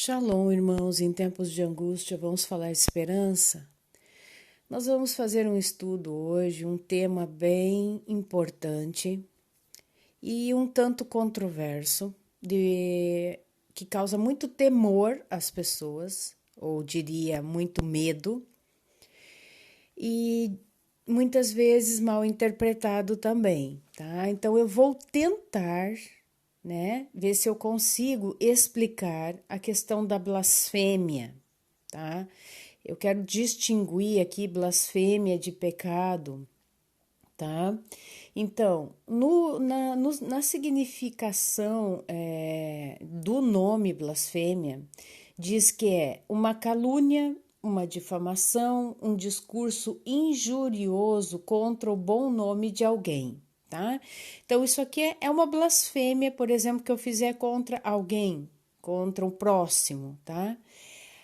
Shalom, irmãos, em tempos de angústia, vamos falar de esperança? Nós vamos fazer um estudo hoje, um tema bem importante e um tanto controverso, que causa muito temor às pessoas, ou diria muito medo, e muitas vezes mal interpretado também, tá? Então eu vou tentar ver se eu consigo explicar a questão da blasfêmia, tá? Eu quero distinguir aqui blasfêmia de pecado, tá? Então, na significação do nome blasfêmia, diz que é uma calúnia, uma difamação, um discurso injurioso contra o bom nome de alguém. Tá? Então, isso aqui é uma blasfêmia, por exemplo, que eu fizer contra alguém, contra o próximo, tá?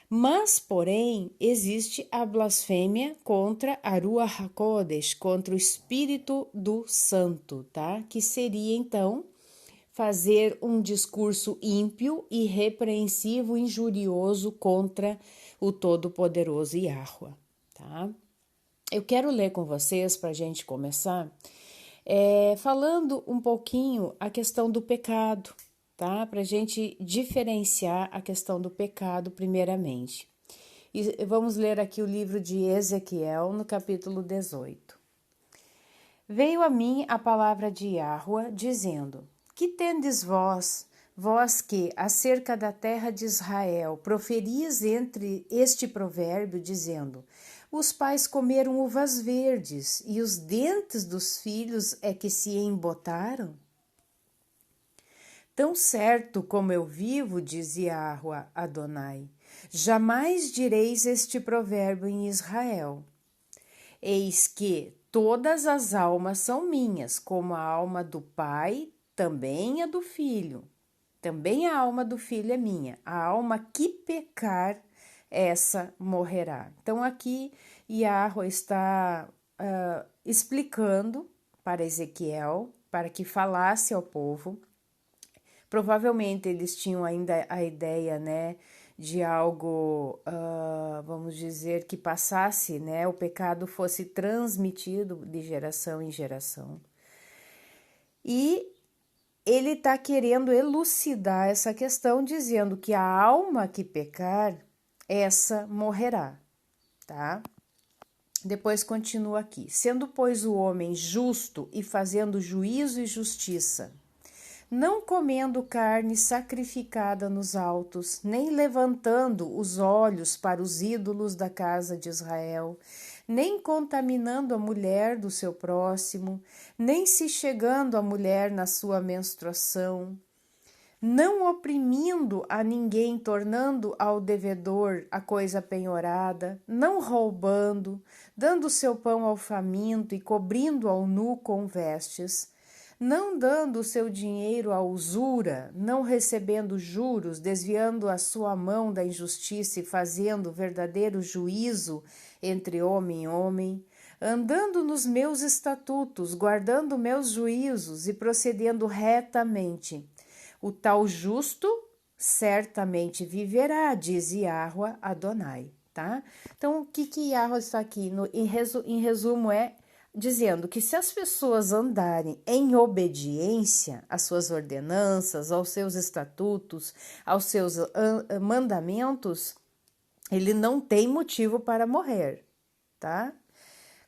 Mas, porém, existe a blasfêmia contra a Ruach HaKodesh, contra o Espírito do Santo, tá? Que seria, então, fazer um discurso ímpio, irrepreensivo, injurioso contra o Todo-Poderoso Yahuwah, tá? Eu quero ler com vocês, para a gente começar, falando um pouquinho a questão do pecado, tá? Para a gente diferenciar a questão do pecado primeiramente. E vamos ler aqui o livro de Ezequiel, no capítulo 18. Veio a mim a palavra de Yahuwah, dizendo: Que tendes vós que, acerca da terra de Israel, proferis entre este provérbio, dizendo: Os pais comeram uvas verdes, e os dentes dos filhos é que se embotaram? Tão certo como eu vivo, diz Yahuwah Adonai, jamais direis este provérbio em Israel. Eis que todas as almas são minhas, como a alma do pai, também a do filho. Também a alma do filho é minha. A alma que pecar, essa morrerá. Então, aqui, Yahuwah está explicando para Ezequiel, para que falasse ao povo. Provavelmente eles tinham ainda a ideia, de algo, vamos dizer, que passasse, o pecado fosse transmitido de geração em geração. E ele está querendo elucidar essa questão, dizendo que a alma que pecar, essa morrerá, tá? Depois continua aqui. Sendo, pois, o homem justo e fazendo juízo e justiça, não comendo carne sacrificada nos altos, nem levantando os olhos para os ídolos da casa de Israel, nem contaminando a mulher do seu próximo, nem se chegando à mulher na sua menstruação, não oprimindo a ninguém, tornando ao devedor a coisa penhorada, não roubando, dando seu pão ao faminto e cobrindo ao nu com vestes, não dando o seu dinheiro à usura, não recebendo juros, desviando a sua mão da injustiça e fazendo verdadeiro juízo entre homem e homem, andando nos meus estatutos, guardando meus juízos e procedendo retamente. O tal justo certamente viverá, diz Yahuwah Adonai, tá? Então, o que Yahuwah está aqui, em resumo, dizendo que se as pessoas andarem em obediência às suas ordenanças, aos seus estatutos, aos seus mandamentos, ele não tem motivo para morrer, tá?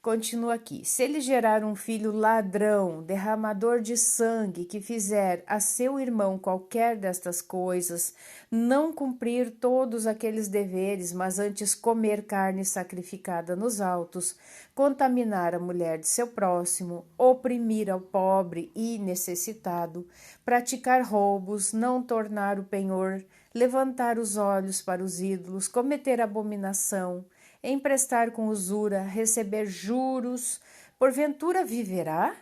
Continua aqui. Se ele gerar um filho ladrão, derramador de sangue, que fizer a seu irmão qualquer destas coisas, não cumprir todos aqueles deveres, mas antes comer carne sacrificada nos altos, contaminar a mulher de seu próximo, oprimir ao pobre e necessitado, praticar roubos, não tornar o penhor, levantar os olhos para os ídolos, cometer abominação, emprestar com usura, receber juros, porventura viverá?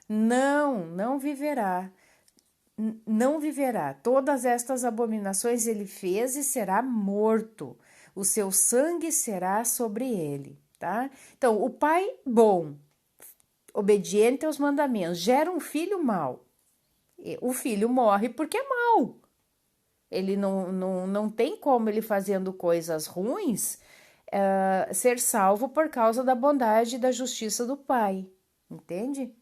Não viverá. Não viverá. Todas estas abominações ele fez e será morto. O seu sangue será sobre ele, tá? Então, o pai bom, obediente aos mandamentos, gera um filho mau. O filho morre porque é mau. Ele não tem como ele fazendo coisas ruins ser salvo por causa da bondade e da justiça do Pai, entende?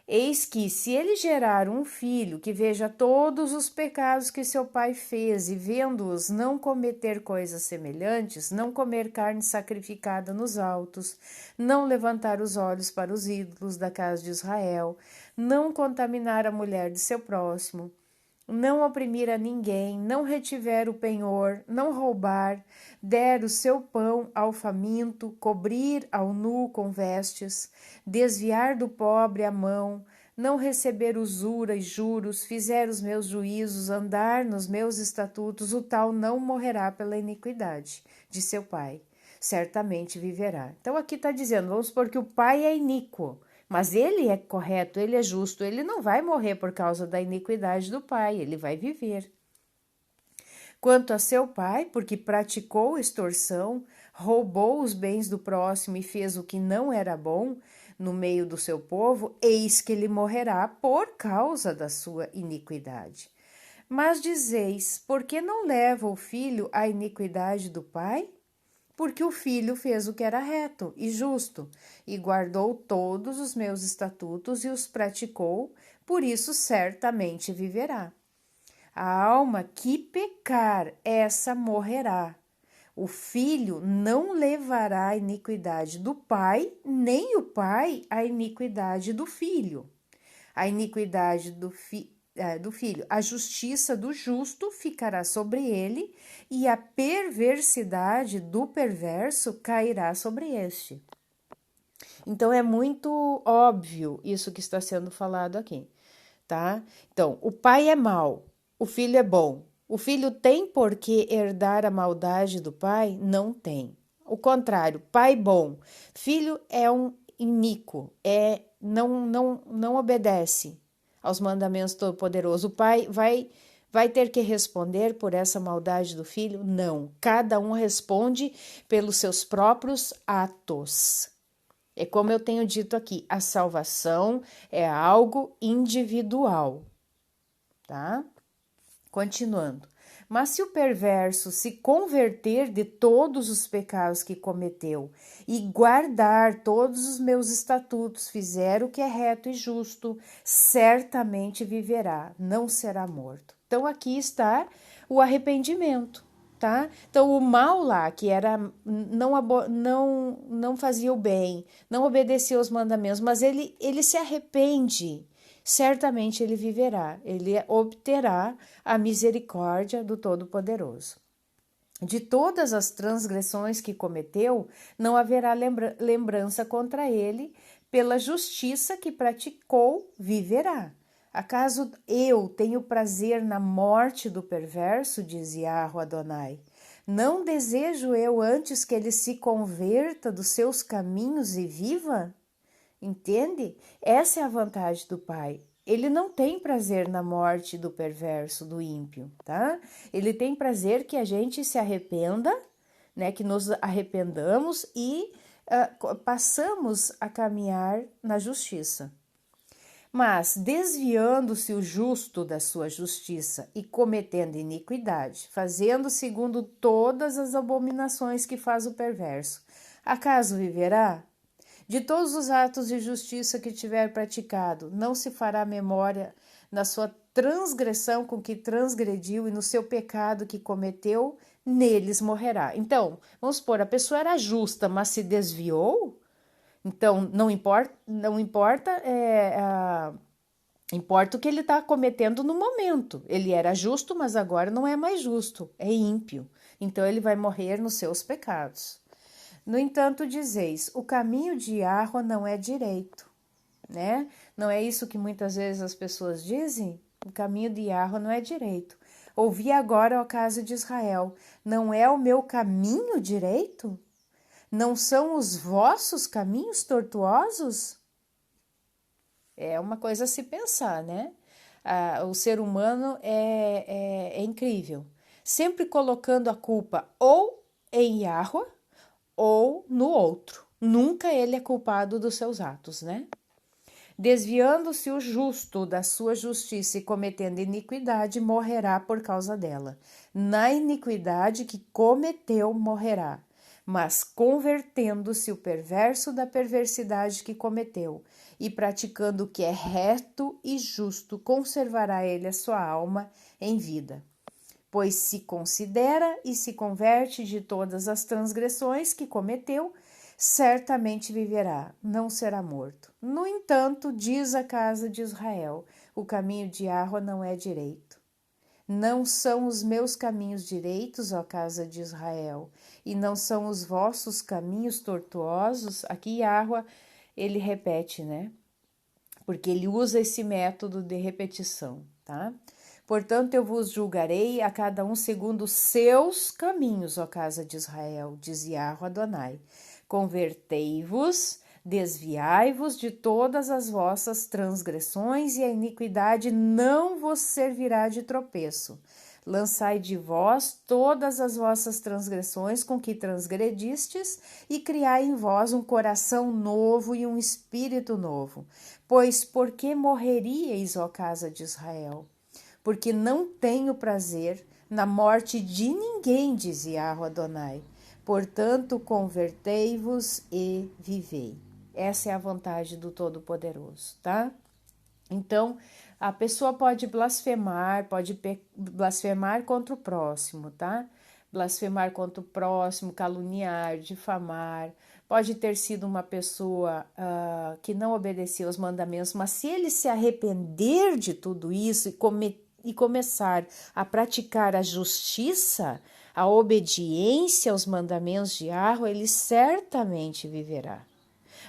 Eis que, se ele gerar um filho que veja todos os pecados que seu pai fez e, vendo-os, não cometer coisas semelhantes, não comer carne sacrificada nos altos, não levantar os olhos para os ídolos da casa de Israel, não contaminar a mulher de seu próximo, não oprimir a ninguém, não retiver o penhor, não roubar, der o seu pão ao faminto, cobrir ao nu com vestes, desviar do pobre a mão, não receber usura e juros, fizer os meus juízos, andar nos meus estatutos, o tal não morrerá pela iniquidade de seu pai, certamente viverá. Então aqui está dizendo, vamos supor que o pai é iníquo, mas ele é correto, ele é justo, ele não vai morrer por causa da iniquidade do pai, ele vai viver. Quanto a seu pai, porque praticou extorsão, roubou os bens do próximo e fez o que não era bom no meio do seu povo, eis que ele morrerá por causa da sua iniquidade. Mas dizeis, por que não leva o filho à iniquidade do pai? Porque o filho fez o que era reto e justo, e guardou todos os meus estatutos e os praticou, por isso certamente viverá. A alma que pecar, essa morrerá. O filho não levará a iniquidade do pai, nem o pai a iniquidade do filho. A iniquidade do filho, a justiça do justo ficará sobre ele, e a perversidade do perverso cairá sobre este. Então é muito óbvio isso que está sendo falado aqui, tá? Então, o pai é mau, o filho é bom. O filho tem por que herdar a maldade do pai? Não tem. O contrário, pai bom, filho é um iníquo, não obedece aos mandamentos do Todo-Poderoso. O pai vai ter que responder por essa maldade do filho? Não. Cada um responde pelos seus próprios atos. É como eu tenho dito aqui, a salvação é algo individual, tá? Continuando. Mas se o perverso se converter de todos os pecados que cometeu e guardar todos os meus estatutos, fizer o que é reto e justo, certamente viverá, não será morto. Então aqui está o arrependimento, tá? Então o mal lá, que era não fazia o bem, não obedecia aos mandamentos, mas ele se arrepende. Certamente ele viverá, ele obterá a misericórdia do Todo-Poderoso. De todas as transgressões que cometeu, não haverá lembrança contra ele, pela justiça que praticou, viverá. Acaso eu tenho prazer na morte do perverso, diz Yahweh Adonai? Não desejo eu antes que ele se converta dos seus caminhos e viva? Entende? Essa é a vantagem do Pai. Ele não tem prazer na morte do perverso, do ímpio, tá? Ele tem prazer que a gente se arrependa, né? Que nos arrependamos e passamos a caminhar na justiça. Mas, desviando-se o justo da sua justiça e cometendo iniquidade, fazendo segundo todas as abominações que faz o perverso, acaso viverá? De todos os atos de justiça que tiver praticado, não se fará memória na sua transgressão com que transgrediu e no seu pecado que cometeu, neles morrerá. Então, vamos supor, a pessoa era justa, mas se desviou, então não importa o que ele está cometendo no momento. Ele era justo, mas agora não é mais justo, é ímpio. Então ele vai morrer nos seus pecados. No entanto, dizeis, o caminho de Yahweh não é direito, né? Não é isso que muitas vezes as pessoas dizem? O caminho de Yahweh não é direito. Ouvi agora o caso de Israel, não é o meu caminho direito? Não são os vossos caminhos tortuosos? É uma coisa a se pensar, né? O ser humano é incrível, sempre colocando a culpa ou em Yahweh, ou no outro. Nunca ele é culpado dos seus atos, né? Desviando-se o justo da sua justiça e cometendo iniquidade, morrerá por causa dela. Na iniquidade que cometeu, morrerá. Mas convertendo-se o perverso da perversidade que cometeu, e praticando o que é reto e justo, conservará ele a sua alma em vida. Pois se considera e se converte de todas as transgressões que cometeu, certamente viverá, não será morto. No entanto, diz a casa de Israel, o caminho de Yahweh não é direito. Não são os meus caminhos direitos, ó casa de Israel, e não são os vossos caminhos tortuosos. Aqui Yahweh, ele repete, né? Porque ele usa esse método de repetição, tá? Portanto, eu vos julgarei a cada um segundo os seus caminhos, ó casa de Israel, diz Yahweh Adonai. Convertei-vos, desviai-vos de todas as vossas transgressões, e a iniquidade não vos servirá de tropeço. Lançai de vós todas as vossas transgressões com que transgredistes, e criai em vós um coração novo e um espírito novo. Pois por que morreríeis, ó casa de Israel? Porque não tenho prazer na morte de ninguém, diz Yahweh Adonai. Portanto, convertei-vos e vivei. Essa é a vontade do Todo-Poderoso, tá? Então, a pessoa pode blasfemar contra o próximo, tá? Blasfemar contra o próximo, caluniar, difamar. Pode ter sido uma pessoa que não obedeceu aos mandamentos, mas se ele se arrepender de tudo isso e começar a praticar a justiça, a obediência aos mandamentos de Yahweh, ele certamente viverá.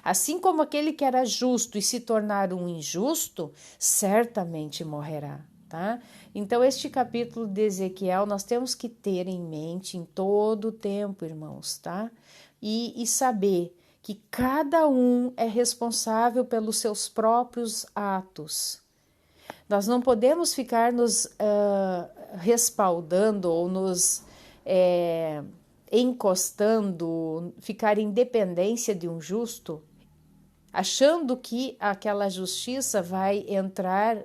Assim como aquele que era justo e se tornar um injusto, certamente morrerá, tá? Então, este capítulo de Ezequiel nós temos que ter em mente em todo o tempo, irmãos, tá? E saber que cada um é responsável pelos seus próprios atos. Nós não podemos ficar nos respaldando ou nos encostando, ficar em dependência de um justo, achando que aquela justiça vai entrar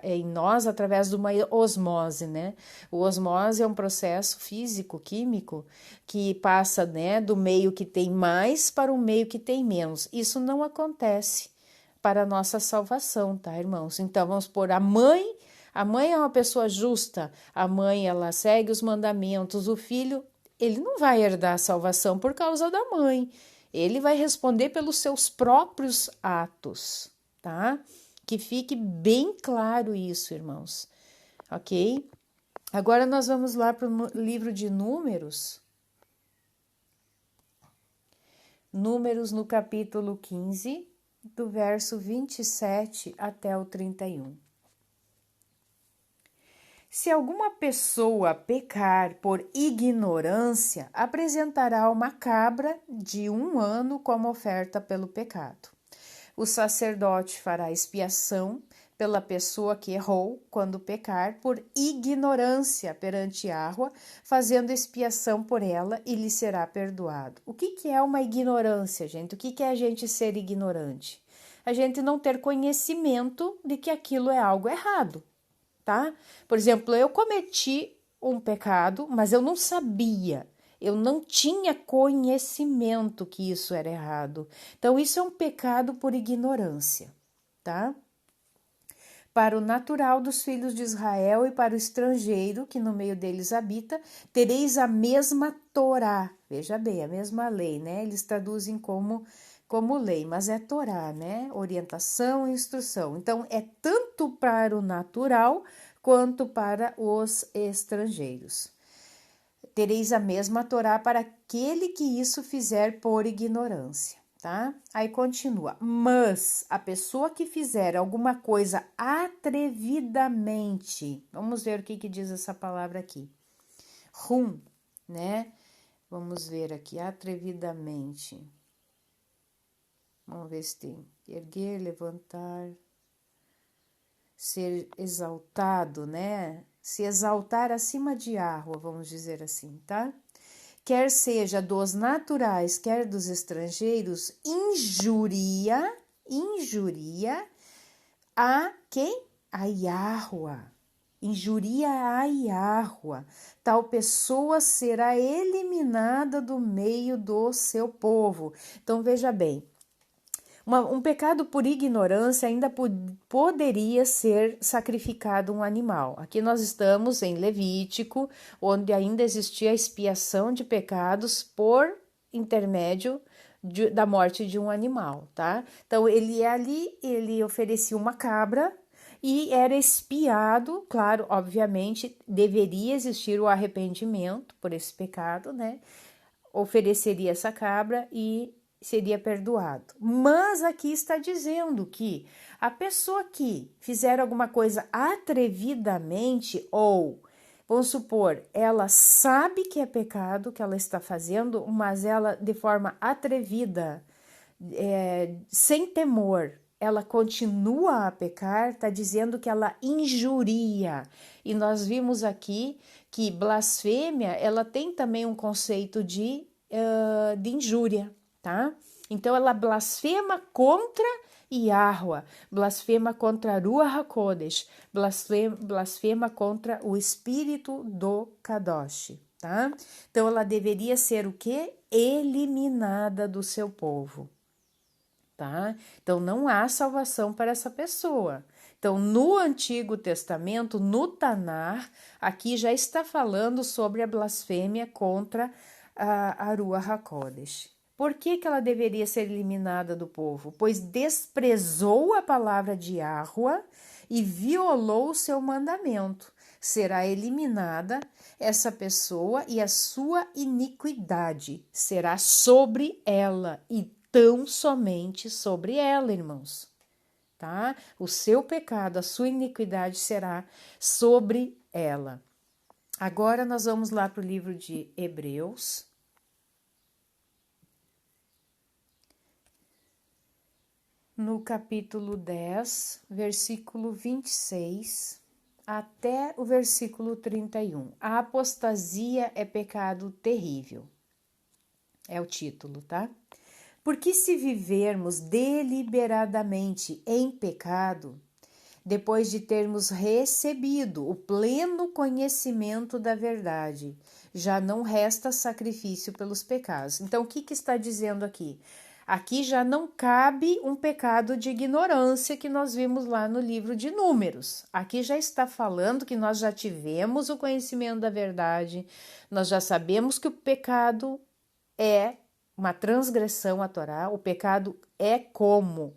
em nós através de uma osmose, né? O osmose é um processo físico, químico, que passa, né, do meio que tem mais para o meio que tem menos. Isso não acontece para a nossa salvação, tá, irmãos? Então, vamos pôr a mãe é uma pessoa justa, a mãe, ela segue os mandamentos, o filho, ele não vai herdar a salvação por causa da mãe, ele vai responder pelos seus próprios atos, tá? Que fique bem claro isso, irmãos, ok? Agora nós vamos lá para o livro de Números. Números no capítulo 15, do verso 27 até o 31. Se alguma pessoa pecar por ignorância, apresentará uma cabra de 1 ano como oferta pelo pecado. O sacerdote fará expiação pela pessoa que errou quando pecar por ignorância perante Yahweh, fazendo expiação por ela, e lhe será perdoado. O que é uma ignorância, gente? O que é a gente ser ignorante? A gente não ter conhecimento de que aquilo é algo errado, tá? Por exemplo, eu cometi um pecado, mas eu não sabia. Eu não tinha conhecimento que isso era errado. Então, isso é um pecado por ignorância, tá? Para o natural dos filhos de Israel e para o estrangeiro que no meio deles habita, tereis a mesma Torá. Veja bem, a mesma lei, né? Eles traduzem como lei, mas é Torá, né? Orientação e instrução. Então, é tanto para o natural quanto para os estrangeiros. Tereis a mesma Torá para aquele que isso fizer por ignorância, tá? Aí continua, mas a pessoa que fizer alguma coisa atrevidamente, vamos ver o que diz essa palavra aqui, né? Vamos ver aqui, atrevidamente. Vamos ver se tem erguer, levantar, ser exaltado, né? Se exaltar acima de Yahweh, vamos dizer assim, tá? Quer seja dos naturais, quer dos estrangeiros, injuria injuria a quem? A Yahuwah. Injuria a Yahuwah. Tal pessoa será eliminada do meio do seu povo. Então, veja bem. Um pecado por ignorância ainda poderia ser sacrificado um animal. Aqui nós estamos em Levítico, onde ainda existia a expiação de pecados por intermédio da morte de um animal, tá? Então, ele oferecia uma cabra e era expiado, claro, obviamente, deveria existir o arrependimento por esse pecado, né? Ofereceria essa cabra e seria perdoado. Mas aqui está dizendo que a pessoa que fizer alguma coisa atrevidamente ou, vamos supor, ela sabe que é pecado que ela está fazendo, mas ela de forma atrevida, sem temor, ela continua a pecar, está dizendo que ela injuria. E nós vimos aqui que blasfêmia, ela tem também um conceito de injúria, tá? Então, ela blasfema contra Yahuwah, blasfema contra Ruach HaKodesh, blasfema contra o Espírito do Kadosh, tá? Então, ela deveria ser o quê? Eliminada do seu povo, tá? Então, não há salvação para essa pessoa. Então, no Antigo Testamento, no Tanar, aqui já está falando sobre a blasfêmia contra a Ruach HaKodesh. Por que ela deveria ser eliminada do povo? Pois desprezou a palavra de Yahuwah e violou o seu mandamento. Será eliminada essa pessoa e a sua iniquidade será sobre ela e tão somente sobre ela, irmãos. Tá? O seu pecado, a sua iniquidade será sobre ela. Agora nós vamos lá para o livro de Hebreus. No capítulo 10, versículo 26 até o versículo 31. A apostasia é pecado terrível. É o título, tá? Porque se vivermos deliberadamente em pecado, depois de termos recebido o pleno conhecimento da verdade, já não resta sacrifício pelos pecados. Então, o que está dizendo aqui? Aqui já não cabe um pecado de ignorância que nós vimos lá no livro de Números. Aqui já está falando que nós já tivemos o conhecimento da verdade, nós já sabemos que o pecado é uma transgressão à Torá, o pecado é como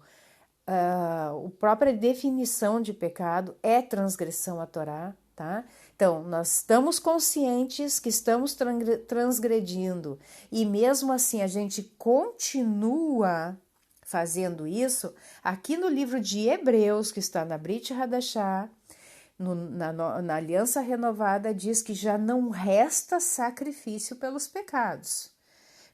a própria definição de pecado é transgressão à Torá, tá? Então, nós estamos conscientes que estamos transgredindo e mesmo assim a gente continua fazendo isso. Aqui no livro de Hebreus, que está na Brit Hadashah, na Aliança Renovada, diz que já não resta sacrifício pelos pecados.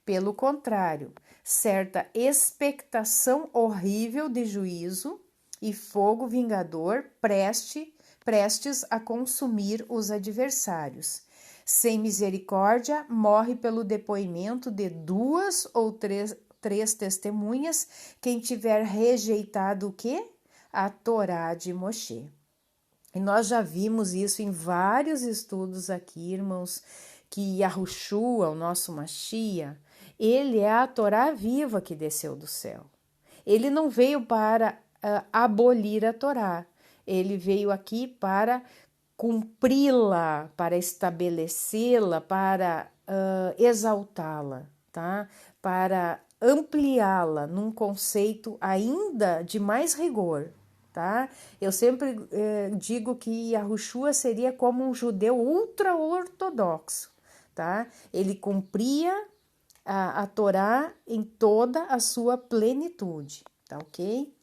Pelo contrário, certa expectação horrível de juízo e fogo vingador prestes a consumir os adversários. Sem misericórdia, morre pelo depoimento de 2 ou 3 testemunhas quem tiver rejeitado o quê? A Torá de Moshe. E nós já vimos isso em vários estudos aqui, irmãos, que Yahushua, o nosso Mashiach, ele é a Torá viva que desceu do céu. Ele não veio para abolir a Torá, ele veio aqui para cumpri-la, para estabelecê-la, para exaltá-la, tá? Para ampliá-la num conceito ainda de mais rigor. Tá? Eu sempre digo que Yahushua seria como um judeu ultra-ortodoxo. Tá? Ele cumpria a Torá em toda a sua plenitude, tá ok?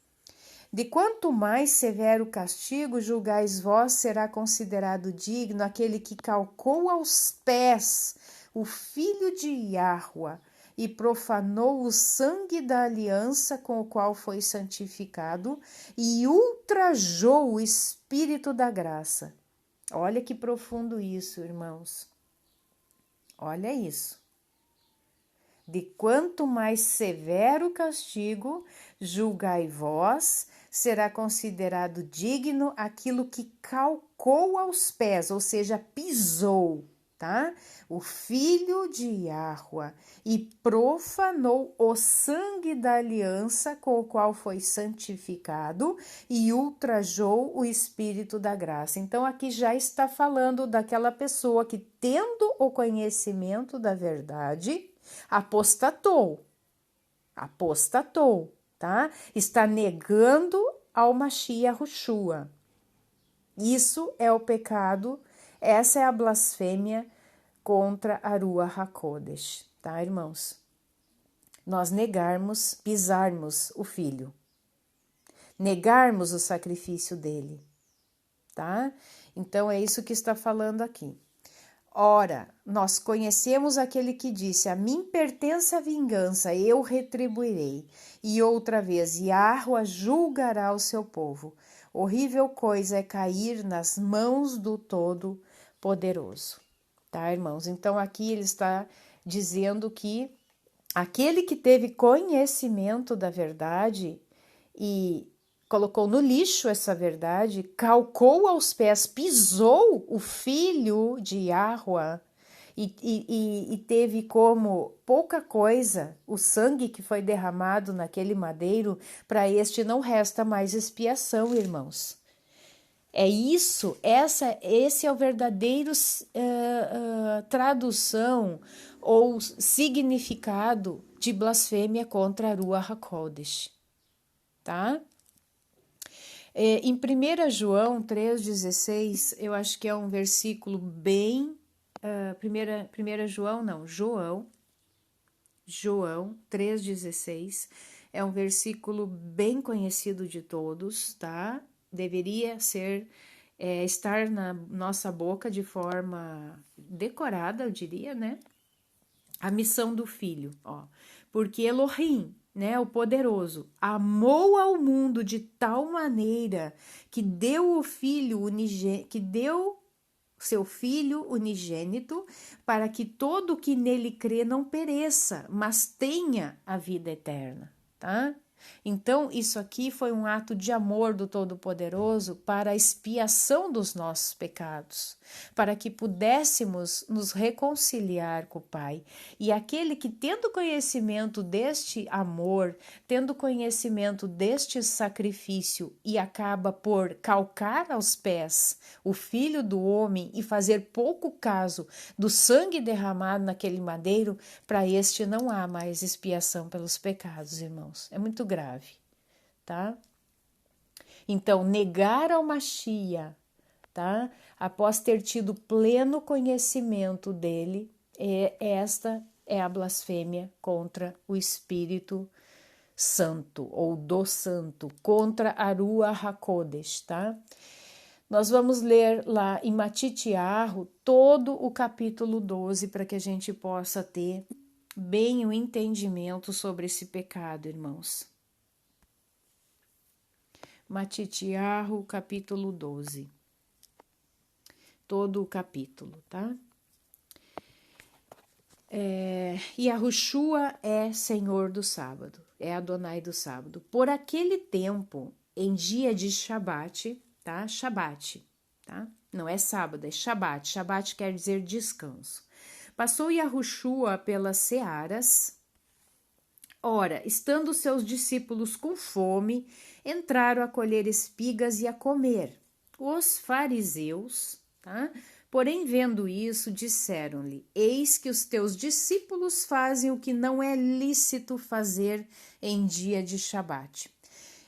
De quanto mais severo castigo julgais vós, será considerado digno aquele que calcou aos pés o filho de Yahuwah e profanou o sangue da aliança com o qual foi santificado e ultrajou o Espírito da graça. Olha que profundo isso, irmãos. Olha isso. De quanto mais severo castigo, julgai vós, será considerado digno aquilo que calcou aos pés, ou seja, pisou, tá? O filho de Yahua e profanou o sangue da aliança com o qual foi santificado e ultrajou o espírito da graça. Então aqui já está falando daquela pessoa que, tendo o conhecimento da verdade, apostatou, tá? Está negando ao Mashiach Yahushua. Isso é o pecado, essa é a blasfêmia contra a Ruach HaKodesh, tá, irmãos? Nós negarmos, pisarmos o Filho, negarmos o sacrifício dele, tá? Então é isso que está falando aqui. Ora, nós conhecemos aquele que disse: a mim pertence a vingança, eu retribuirei. E outra vez, Yahua julgará o seu povo. Horrível coisa é cair nas mãos do Todo-Poderoso. Tá, irmãos? Então aqui ele está dizendo que aquele que teve conhecimento da verdade e colocou no lixo essa verdade, calcou aos pés, pisou o filho de Yahua e teve como pouca coisa o sangue que foi derramado naquele madeiro, para este não resta mais expiação, irmãos. É isso, esse é o verdadeiro tradução ou significado de blasfêmia contra a Ruach HaKodesh, tá? Em 1 João 3,16, eu acho que é um versículo bem... João 3,16, é um versículo bem conhecido de todos, tá? Deveria estar na nossa boca de forma decorada, eu diria, né? A missão do Filho, ó. Porque Elohim, né, o poderoso, amou ao mundo de tal maneira que deu seu Filho unigênito, para que todo o que nele crê não pereça, mas tenha a vida eterna, tá? Então, isso aqui foi um ato de amor do Todo-Poderoso para a expiação dos nossos pecados, para que pudéssemos nos reconciliar com o Pai. E aquele que, tendo conhecimento deste amor, tendo conhecimento deste sacrifício e acaba por calcar aos pés o Filho do Homem e fazer pouco caso do sangue derramado naquele madeiro, para este não há mais expiação pelos pecados, irmãos. É muito grave, tá? Então, negar ao Mashiach, tá? Após ter tido pleno conhecimento dele, esta é a blasfêmia contra o Espírito Santo, ou do Santo, contra a Ruach HaKodesh, tá? Nós vamos ler lá em Matitiarro todo o capítulo 12 para que a gente possa ter bem o entendimento sobre esse pecado, irmãos. Matitiarro, capítulo 12. Todo o capítulo, tá? Yahushua é Senhor do sábado, é Adonai do sábado. Por aquele tempo, em dia de Shabat, tá? Shabat, tá? Não é sábado, é Shabat. Shabat quer dizer descanso. Passou Yahushua pelas searas. Ora, estando seus discípulos com fome, entraram a colher espigas e a comer. Os fariseus, tá? Porém, vendo isso, disseram-lhe: eis que os teus discípulos fazem o que não é lícito fazer em dia de Shabat.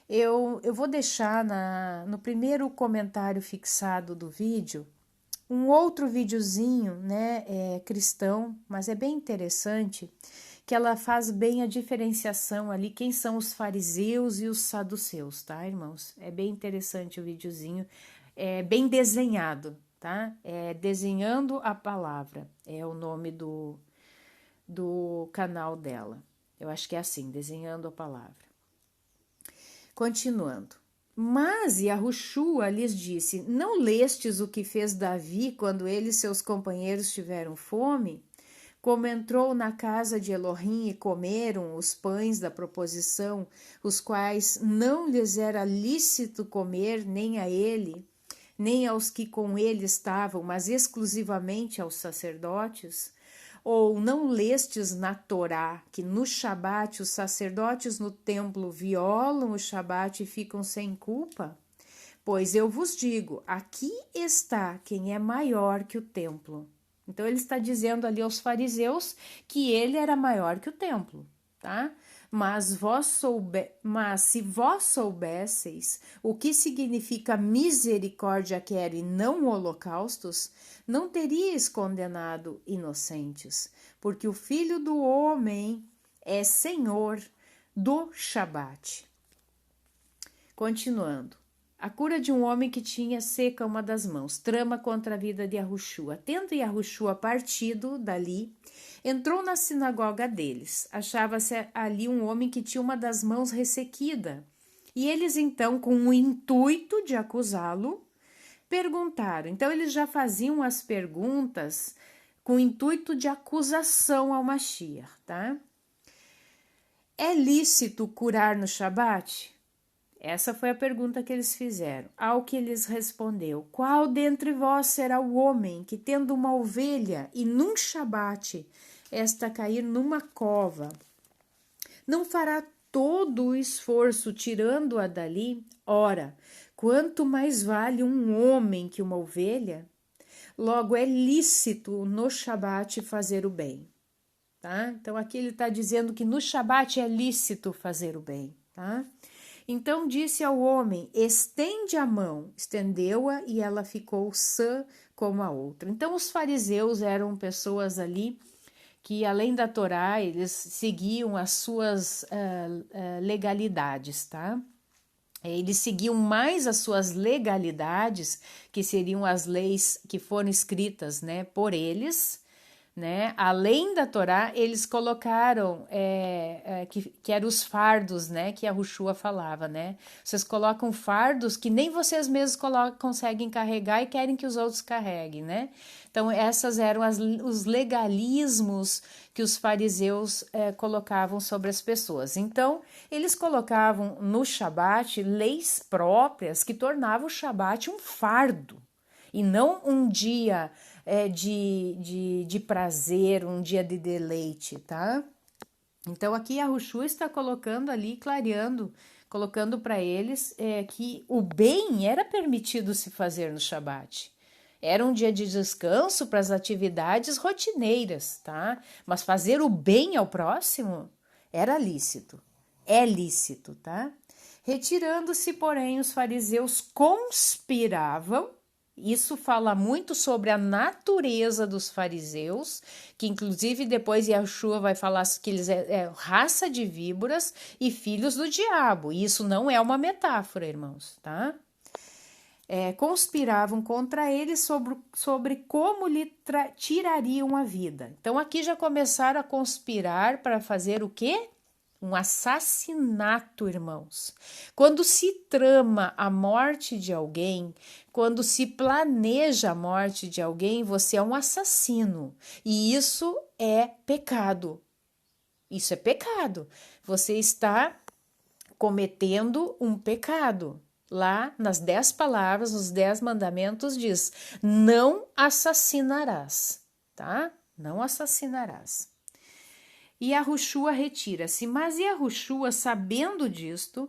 Eu vou deixar no primeiro comentário fixado do vídeo um outro videozinho, né, cristão, mas é bem interessante, que ela faz bem a diferenciação ali, quem são os fariseus e os saduceus, tá, irmãos? É bem interessante o videozinho, é bem desenhado, tá? Desenhando a Palavra, é o nome do canal dela. Eu acho que é assim, Desenhando a Palavra. Continuando. Mas Yahushua lhes disse: não lestes o que fez Davi quando ele e seus companheiros tiveram fome? como entrou na casa de Elohim e comeram os pães da proposição, os quais não lhes era lícito comer, nem a ele, nem aos que com ele estavam, mas exclusivamente aos sacerdotes? Ou não lestes na Torá que no Shabat os sacerdotes no templo violam o Shabat e ficam sem culpa? Pois eu vos digo, aqui está quem é maior que o templo. Então ele está dizendo ali aos fariseus que ele era maior que o templo, tá? Mas se vós soubesseis o que significa misericórdia quero e não holocaustos, não teríeis condenado inocentes, porque o Filho do Homem é Senhor do Shabat. Continuando. A cura de um homem que tinha seca uma das mãos, trama contra a vida de Yahushua. Tendo Yahushua partido dali, entrou na sinagoga deles. Achava-se ali um homem que tinha uma das mãos ressequida. E eles então, com o intuito de acusá-lo, perguntaram. Então eles já faziam as perguntas com o intuito de acusação ao Mashiach, tá? É lícito curar no Shabat? Essa foi a pergunta que eles fizeram. Ao que eles respondeu: qual dentre vós será o homem que, tendo uma ovelha e num Shabat esta cair numa cova, não fará todo o esforço tirando-a dali? Ora, quanto mais vale um homem que uma ovelha? Logo, é lícito no Shabat fazer o bem. Tá? Então, aqui ele está dizendo que no Shabat é lícito fazer o bem. Tá? Então disse ao homem: estende a mão. Estendeu-a e ela ficou sã como a outra. Então os fariseus eram pessoas ali que, além da Torá, eles seguiam as suas legalidades, tá? Eles seguiam mais as suas legalidades, que seriam as leis que foram escritas, né, por eles, né? Além da Torá, eles colocaram que eram os fardos, né? Que a Yahushua falava, né? Vocês colocam fardos que nem vocês mesmos conseguem carregar e querem que os outros carreguem, né? Então, essas eram os legalismos que os fariseus colocavam sobre as pessoas. Então, eles colocavam no Shabat leis próprias que tornavam o Shabat um fardo e não um dia de prazer, um dia de deleite, tá? Então aqui Yahushua está colocando ali, clareando, colocando para eles que o bem era permitido se fazer no Shabat. Era um dia de descanso para as atividades rotineiras, tá? Mas fazer o bem ao próximo era lícito, é lícito, tá? Retirando-se, porém, os fariseus conspiravam. Isso fala muito sobre a natureza dos fariseus, que inclusive depois Yahushua vai falar que eles é raça de víboras e filhos do diabo. E isso não é uma metáfora, irmãos, tá? Conspiravam contra ele sobre como lhe tirariam a vida. Então aqui já começaram a conspirar para fazer o quê? Um assassinato, irmãos. Quando se trama a morte de alguém, quando se planeja a morte de alguém, você é um assassino. E isso é pecado. Isso é pecado. Você está cometendo um pecado. Lá nas 10 palavras, nos 10 mandamentos diz: não assassinarás, tá? Não assassinarás. E Yahushua retira-se, mas Yahushua, sabendo disto,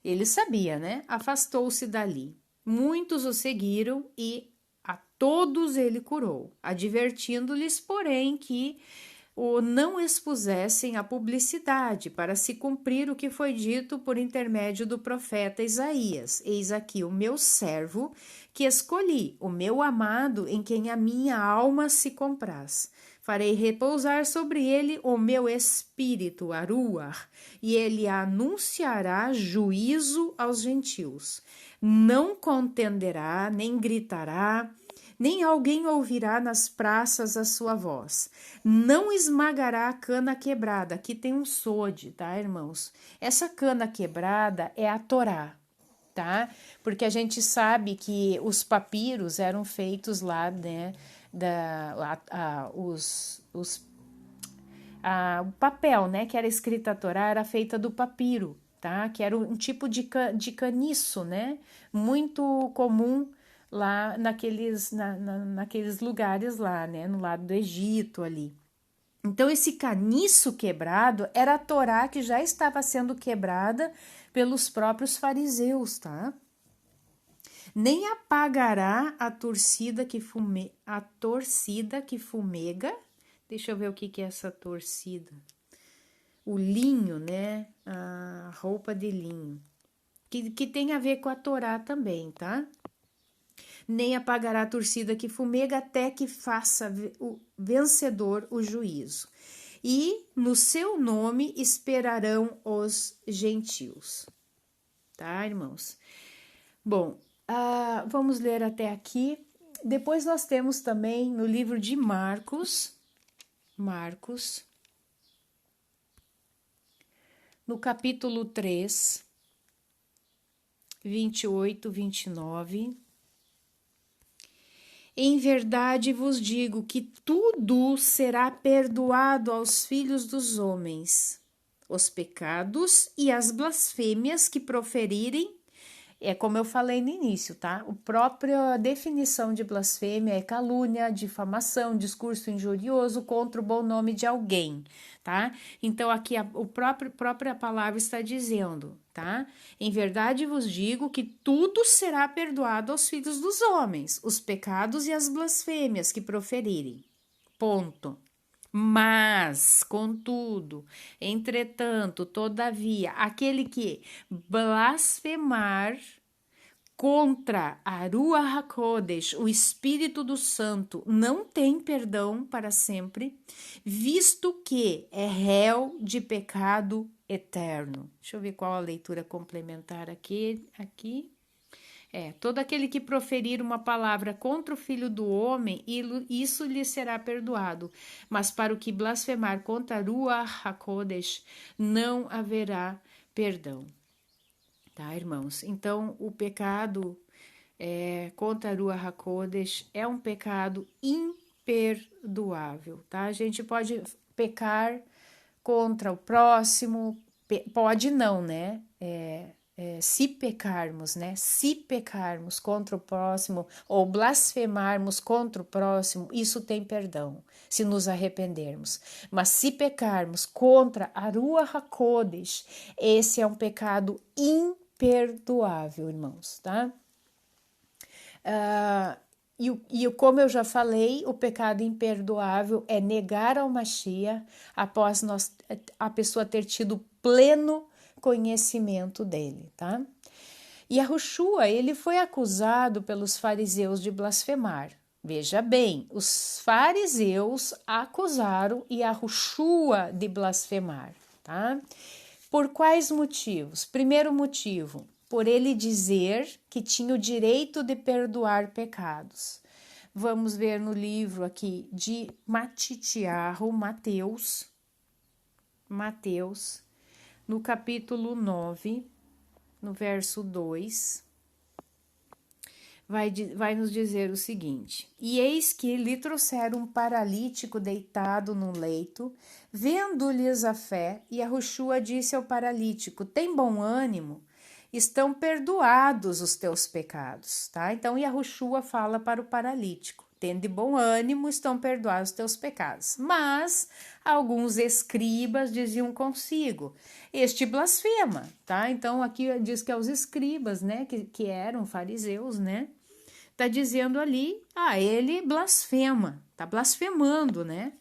ele sabia, né? Afastou-se dali. Muitos o seguiram e a todos ele curou, advertindo-lhes, porém, que o não expusessem à publicidade, para se cumprir o que foi dito por intermédio do profeta Isaías. Eis aqui o meu servo, que escolhi, o meu amado, em quem a minha alma se compraz. Farei repousar sobre ele o meu espírito, Aruar, e ele anunciará juízo aos gentios. Não contenderá, nem gritará, nem alguém ouvirá nas praças a sua voz. Não esmagará a cana quebrada. Aqui tem um sode, tá, irmãos? Essa cana quebrada é a Torá, tá? Porque a gente sabe que os papiros eram feitos lá, né? Os o papel, né, que era escrita a Torá, era feita do papiro, tá? Que era um tipo de caniço, né? Muito comum lá naqueles lugares lá, né? No lado do Egito ali. Então, esse caniço quebrado era a Torá que já estava sendo quebrada pelos próprios fariseus, tá? Nem apagará a torcida que fumega. Deixa eu ver o que é essa torcida. O linho, né? A roupa de linho. Que tem a ver com a Torá também, tá? Nem apagará a torcida que fumega até que faça o vencedor o juízo. E no seu nome esperarão os gentios. Tá, irmãos? Bom, vamos ler até aqui. Depois nós temos também no livro de Marcos, no capítulo 3, 28, 29. Em verdade vos digo que tudo será perdoado aos filhos dos homens, os pecados e as blasfêmias que proferirem. É como eu falei no início, tá? A própria definição de blasfêmia é calúnia, difamação, discurso injurioso contra o bom nome de alguém, tá? Então aqui a própria palavra está dizendo, tá? Em verdade vos digo que tudo será perdoado aos filhos dos homens, os pecados e as blasfêmias que proferirem. Ponto. Mas, contudo, entretanto, todavia, aquele que blasfemar contra a Ruach HaKodesh, o Espírito do Santo, não tem perdão para sempre, visto que é réu de pecado eterno. Deixa eu ver qual a leitura complementar aqui. Todo aquele que proferir uma palavra contra o Filho do Homem, isso lhe será perdoado. Mas para o que blasfemar contra Ruach HaKodesh, não haverá perdão. Tá, irmãos? Então, o pecado contra Ruach HaKodesh é um pecado imperdoável, tá? A gente pode pecar contra o próximo, pode não, né? Se pecarmos, né? Se pecarmos contra o próximo ou blasfemarmos contra o próximo, isso tem perdão, se nos arrependermos. Mas se pecarmos contra a Ruach HaKodesh, esse é um pecado imperdoável, irmãos, tá? Como eu já falei, o pecado imperdoável é negar ao Mashiach após a pessoa ter tido pleno conhecimento dele, tá? E Yahushua, ele foi acusado pelos fariseus de blasfemar. Veja bem, os fariseus acusaram Yahushua de blasfemar, tá? Por quais motivos? Primeiro motivo, por ele dizer que tinha o direito de perdoar pecados. Vamos ver no livro aqui de Matitiahu, Mateus, no capítulo 9, no verso 2, vai nos dizer o seguinte: E eis que lhe trouxeram um paralítico deitado num leito, vendo-lhes a fé, e Yahushua disse ao paralítico: tem bom ânimo, estão perdoados os teus pecados, tá? Então Yahushua fala para o paralítico: tende bom ânimo, estão perdoados os teus pecados. Mas alguns escribas diziam consigo: este blasfema, tá? Então aqui diz que é os escribas, né, que eram fariseus, né? Tá dizendo ali, ele blasfema, tá blasfemando, né?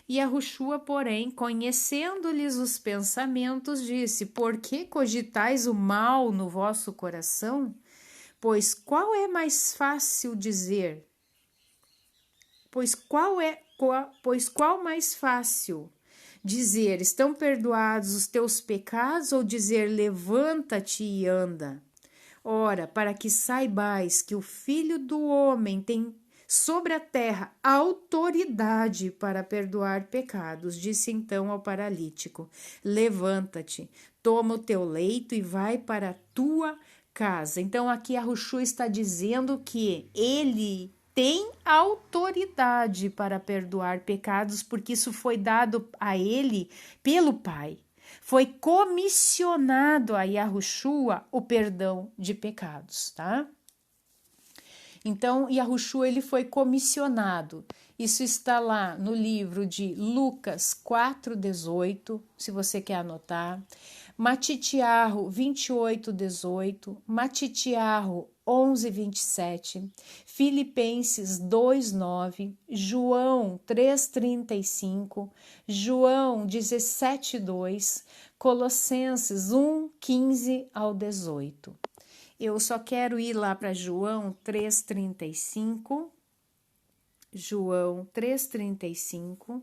E Yahushua, porém, conhecendo-lhes os pensamentos, disse: por que cogitais o mal no vosso coração? Pois qual é mais fácil dizer? Pois qual mais fácil dizer: estão perdoados os teus pecados, ou dizer: levanta-te e anda? Ora, para que saibais que o Filho do Homem tem sobre a terra autoridade para perdoar pecados, disse então ao paralítico: levanta-te, toma o teu leito e vai para a tua casa. Então aqui Yahushua está dizendo que ele tem autoridade para perdoar pecados, porque isso foi dado a ele pelo Pai. Foi comissionado a Yahushua o perdão de pecados, tá? Então, Yahushua, ele foi comissionado. Isso está lá no livro de Lucas 4:18, se você quer anotar. Matitiarro 28:18, Matitiarro 11:27, Filipenses 2:9, João 3:35, João 17:2, Colossenses 1:15 ao 18. Eu só quero ir lá para João 3:35, João 3:35,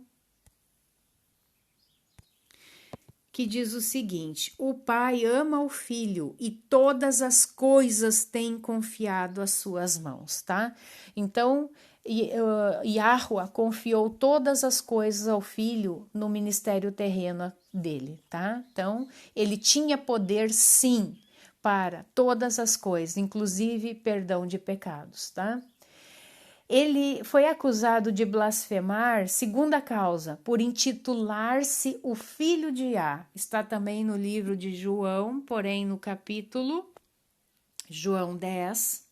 que diz o seguinte: o Pai ama o Filho e todas as coisas tem confiado às suas mãos, tá? Então, Yahuwah confiou todas as coisas ao Filho no ministério terreno dele, tá? Então, ele tinha poder, sim, para todas as coisas, inclusive perdão de pecados, tá? Ele foi acusado de blasfemar, segunda causa, por intitular-se o Filho de Yah. Está também no livro de João, porém no capítulo João 10,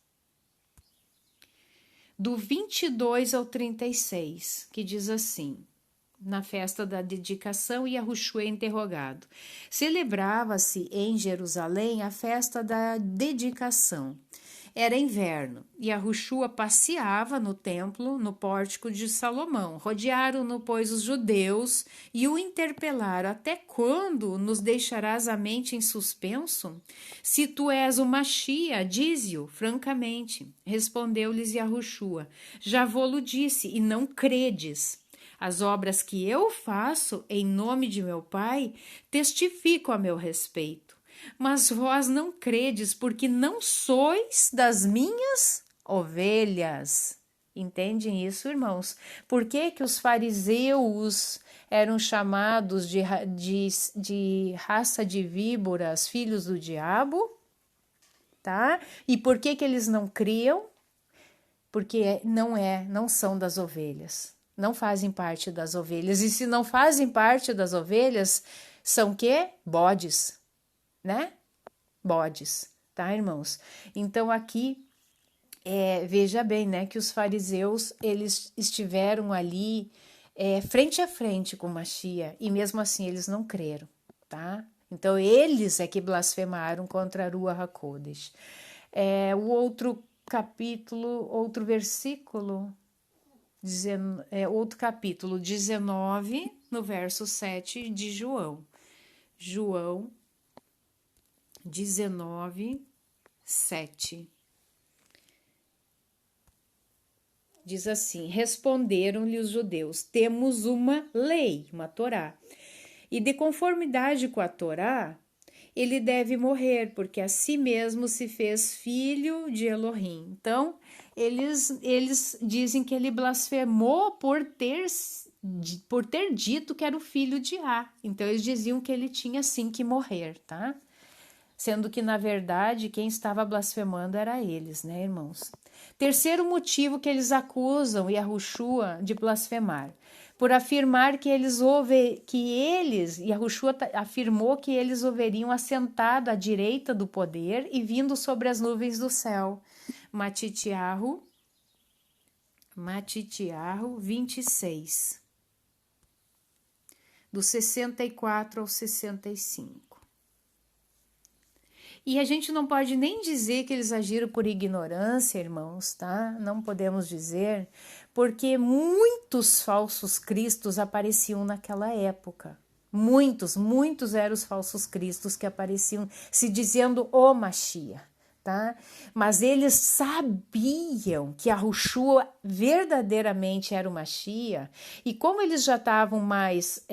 do 22 ao 36, que diz assim: na festa da dedicação, Yahushua é interrogado. Celebrava-se em Jerusalém a festa da dedicação. Era inverno. Yahushua passeava no templo, no pórtico de Salomão. Rodearam-no, pois, os judeus e o interpelaram: até quando nos deixarás a mente em suspenso? Se tu és o Machia, dize-o francamente. Respondeu-lhes Yahushua: já vô-lo disse, e não credes. As obras que eu faço em nome de meu Pai testificam a meu respeito. Mas vós não credes, porque não sois das minhas ovelhas. Entendem isso, irmãos? Por que que os fariseus eram chamados de raça de víboras, filhos do diabo? Tá? E por que que eles não criam? Porque não são das ovelhas. Não fazem parte das ovelhas. E se não fazem parte das ovelhas, são quê? Bodes, né? Bodes, tá, irmãos? Então, aqui, veja bem, né, que os fariseus, eles estiveram ali frente a frente com Machia, e mesmo assim eles não creram, tá? Então, eles é que blasfemaram contra a Ruach HaKodesh. O outro capítulo, outro versículo, outro capítulo 19, no verso 7 de João. João 19, 7. Diz assim: responderam-lhe os judeus: temos uma lei, uma Torá, e de conformidade com a Torá, ele deve morrer, porque a si mesmo se fez filho de Elohim. Então, eles dizem que ele blasfemou por ter dito que era o filho de Yah. Então, eles diziam que ele tinha sim que morrer, tá? Sendo que, na verdade, quem estava blasfemando era eles, né, irmãos? Terceiro motivo que eles acusam Yahushua de blasfemar, por afirmar que Yahushua afirmou que eles o veriam assentado à direita do poder e vindo sobre as nuvens do céu. Matitiarro 26, do 64 ao 65. E a gente não pode nem dizer que eles agiram por ignorância, irmãos, tá? Não podemos dizer, porque muitos falsos cristos apareciam naquela época. Muitos eram os falsos cristos que apareciam se dizendo o Machia, tá? Mas eles sabiam que Yahushua verdadeiramente era o Machia, e como eles já estavam mais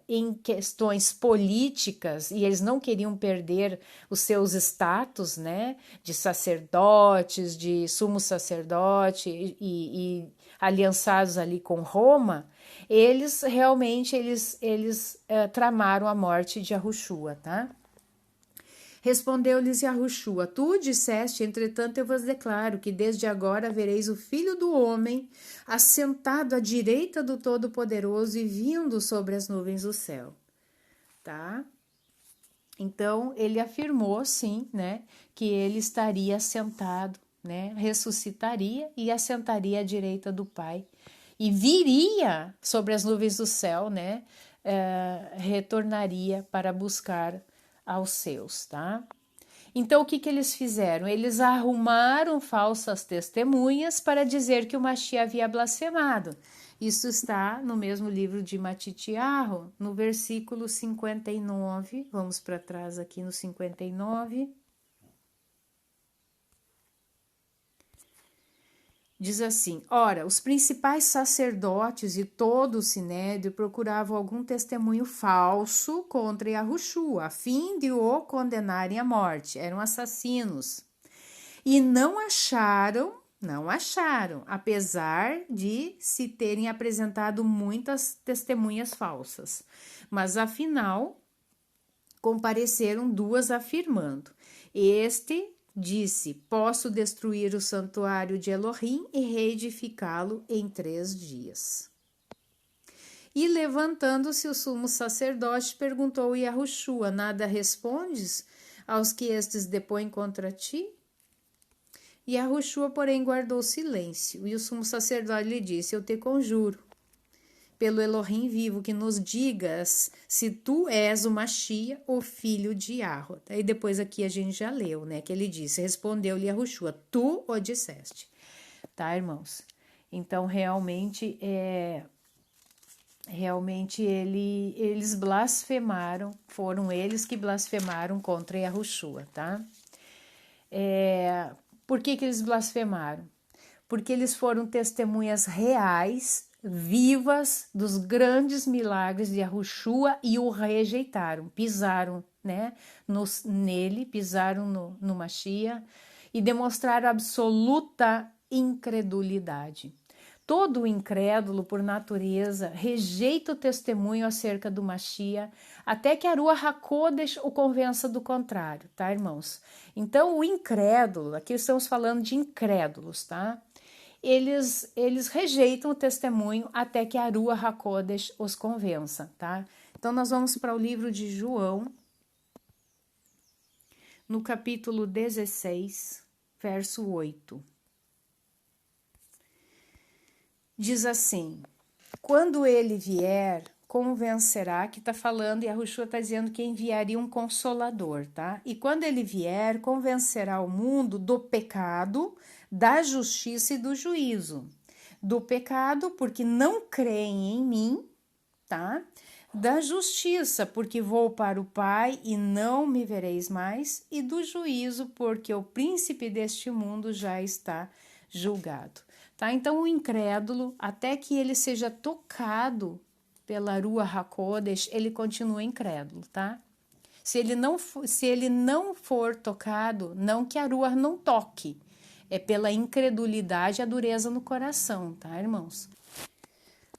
em questões políticas e eles não queriam perder os seus status, né, de sacerdotes, de sumo sacerdote e aliançados ali com Roma, eles realmente tramaram a morte de Yahushua, tá? Respondeu-lhes Yahushua: Tu disseste, entretanto eu vos declaro que desde agora vereis o Filho do Homem assentado à direita do Todo-Poderoso e vindo sobre as nuvens do céu. Tá? Então, ele afirmou, sim, né, que ele estaria assentado, né, ressuscitaria e assentaria à direita do Pai. E viria sobre as nuvens do céu, né, retornaria para buscar aos seus, tá? Então, o que eles fizeram? Eles arrumaram falsas testemunhas para dizer que o Mashiach havia blasfemado. Isso está no mesmo livro de Matitiahu, no versículo 59. Vamos para trás aqui no 59. Diz assim: Ora, os principais sacerdotes e todo o sinédrio procuravam algum testemunho falso contra Yahushua, a fim de o condenarem à morte. Eram assassinos. E não acharam, apesar de se terem apresentado muitas testemunhas falsas. Mas afinal, compareceram duas afirmando: Este disse: Posso destruir o santuário de Elohim e reedificá-lo em 3 dias. E levantando-se o sumo sacerdote, perguntou a Yahushua: Nada respondes aos que estes depõem contra ti? E Yahushua, porém, guardou silêncio. E o sumo sacerdote lhe disse: Eu te conjuro, pelo Elohim vivo, que nos digas se tu és o Mashiach, o filho de Yahweh. Aí depois aqui a gente já leu, né, que ele disse, respondeu-lhe Yahushua: Tu o disseste. Tá, irmãos? Então, realmente, eles blasfemaram, foram eles que blasfemaram contra Yahushua, tá? Por que eles blasfemaram? Porque eles foram testemunhas reais, vivas, dos grandes milagres de Yahushua e o rejeitaram, pisaram, né, nele, pisaram no Mashiach e demonstraram absoluta incredulidade. Todo incrédulo, por natureza, rejeita o testemunho acerca do Mashiach, até que a Ruach HaKodesh o convença do contrário, tá, irmãos? Então, o incrédulo, aqui estamos falando de incrédulos, tá? Eles rejeitam o testemunho até que a Ruach HaKodesh os convença, tá? Então, nós vamos para o livro de João, no capítulo 16, verso 8. Diz assim: quando ele vier, convencerá, que está falando, e a Yahushua está dizendo que enviaria um consolador, tá? E quando ele vier, convencerá o mundo do pecado, da justiça e do juízo. Do pecado, porque não creem em mim, tá? Da justiça, porque vou para o Pai e não me vereis mais, e do juízo, porque o príncipe deste mundo já está julgado. Tá? Então, o incrédulo, até que ele seja tocado pela Ruach HaKodesh, ele continua incrédulo, tá? Se ele não for tocado, não que a Ruach não toque, é pela incredulidade e a dureza no coração, tá, irmãos?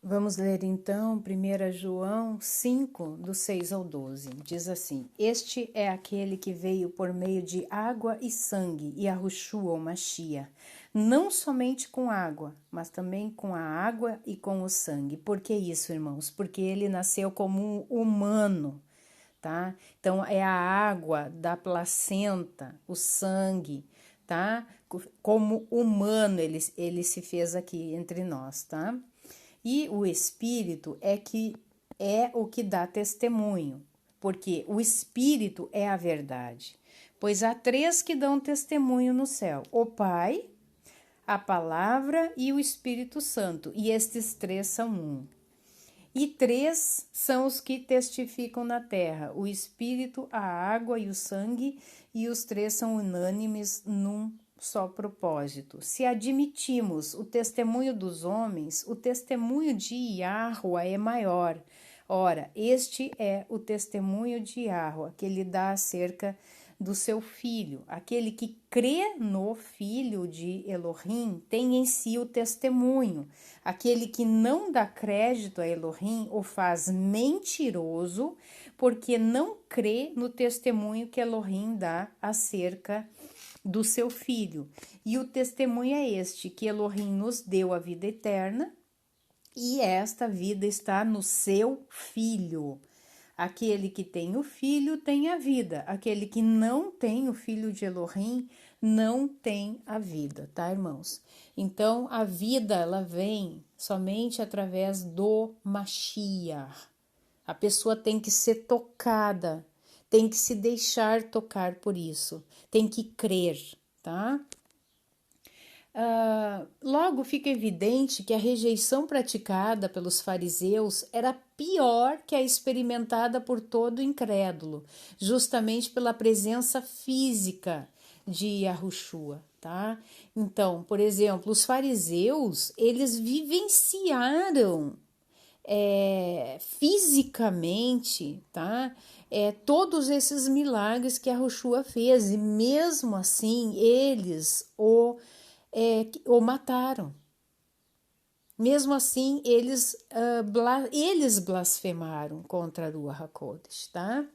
Vamos ler então 1 João 5, do 6 ao 12. Diz assim: Este é aquele que veio por meio de água e sangue, e Yahushua, o Mashiach, não somente com água, mas também com a água e com o sangue. Por que isso, irmãos? Porque ele nasceu como um humano, tá? Então, é a água da placenta, o sangue, tá? Como humano ele se fez aqui entre nós, tá? E o Espírito é o que dá testemunho, porque o Espírito é a verdade. Pois há 3 que dão testemunho no céu: o Pai, a Palavra e o Espírito Santo, e estes 3 são um. E 3 são os que testificam na terra: o Espírito, a água e o sangue, e os 3 são unânimes num só propósito. Se admitimos o testemunho dos homens, o testemunho de Yahweh é maior. Ora, este é o testemunho de Yahweh que ele dá acerca do seu filho. Aquele que crê no filho de Elohim tem em si o testemunho. Aquele que não dá crédito a Elohim o faz mentiroso, porque não crê no testemunho que Elohim dá acerca do seu filho. E o testemunho é este, que Elohim nos deu a vida eterna, e esta vida está no seu filho. Aquele que tem o filho tem a vida. Aquele que não tem o filho de Elohim não tem a vida, tá, irmãos? Então, a vida, ela vem somente através do Mashiach. A pessoa tem que ser tocada, tem que se deixar tocar por isso, tem que crer, tá? Logo fica evidente que a rejeição praticada pelos fariseus era pior que a experimentada por todo incrédulo, justamente pela presença física de Yahushua, tá? Então, por exemplo, os fariseus, eles vivenciaram fisicamente, tá? Todos esses milagres que Yahushua fez, e mesmo assim eles o mataram. Mesmo assim, eles blasfemaram contra a Ruach HaKodesh, tá?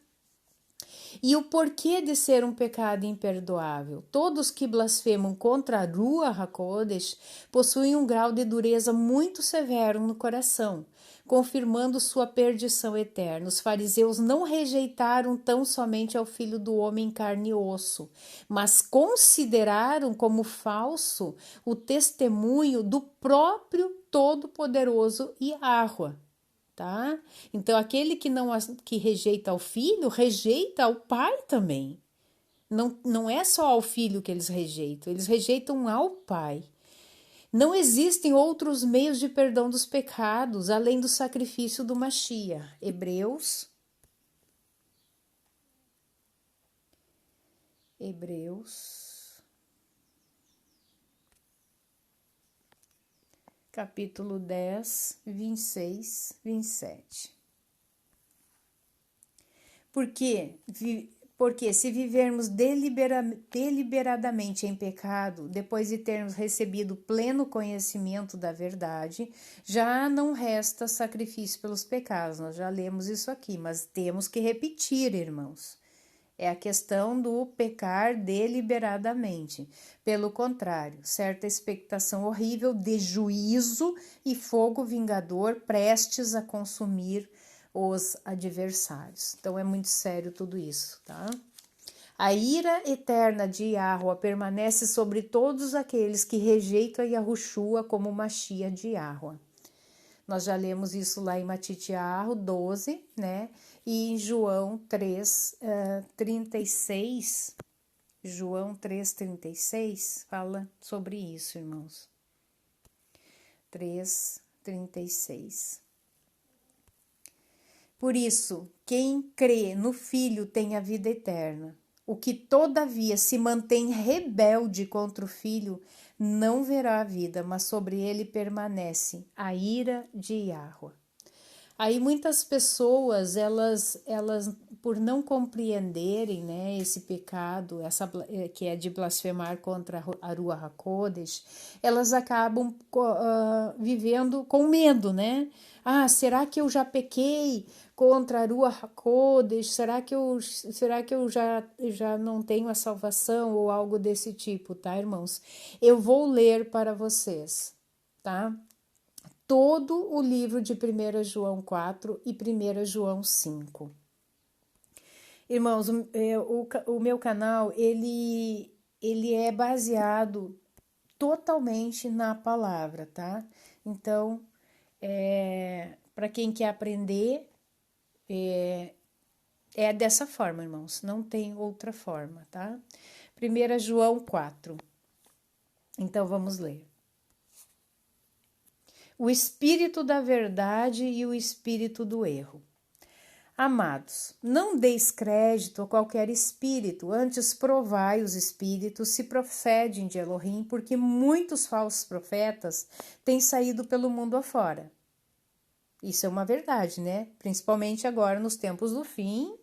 E o porquê de ser um pecado imperdoável? Todos que blasfemam contra a Ruach HaKodesh possuem um grau de dureza muito severo no coração, confirmando sua perdição eterna. Os fariseus não rejeitaram tão somente ao Filho do Homem em carne e osso, mas consideraram como falso o testemunho do próprio Todo-Poderoso Yahuwah. Tá? Então, aquele que rejeita ao filho, rejeita ao pai também. Não é só ao filho que eles rejeitam ao pai. Não existem outros meios de perdão dos pecados, além do sacrifício do Mashiach. Hebreus, capítulo 10, 26, 27. Porque se vivermos deliberadamente em pecado, depois de termos recebido pleno conhecimento da verdade, já não resta sacrifício pelos pecados. Nós já lemos isso aqui, mas temos que repetir, irmãos. É a questão do pecar deliberadamente. Pelo contrário, certa expectação horrível de juízo e fogo vingador prestes a consumir os adversários. Então, é muito sério tudo isso, tá? A ira eterna de Yahuwah permanece sobre todos aqueles que rejeitam a Yahushua como Mashiach de Yahuwah. Nós já lemos isso lá em Matitiahu 12, né? E em João 3, 36, João 3,36 fala sobre isso, irmãos. 3,36. Por isso, quem crê no Filho tem a vida eterna. O que todavia se mantém rebelde contra o Filho não verá a vida, mas sobre ele permanece a ira de Yahuwah. Aí muitas pessoas, elas por não compreenderem, né, esse pecado, que é de blasfemar contra a Ruach HaKodesh, elas acabam vivendo com medo, né? Será que eu já pequei contra a Ruach HaKodesh? Será que eu já não tenho a salvação ou algo desse tipo, tá, irmãos? Eu vou ler para vocês, tá? Todo o livro de 1 João 4 e 1 João 5. Irmãos, o meu canal, ele é baseado totalmente na palavra, tá? Então, para quem quer aprender, é dessa forma, irmãos, não tem outra forma, tá? 1 João 4. Então, vamos ler. O espírito da verdade e o espírito do erro. Amados, não deis crédito a qualquer espírito, antes provai os espíritos se procedem de Elohim, porque muitos falsos profetas têm saído pelo mundo afora. Isso é uma verdade, né? Principalmente agora nos tempos do fim,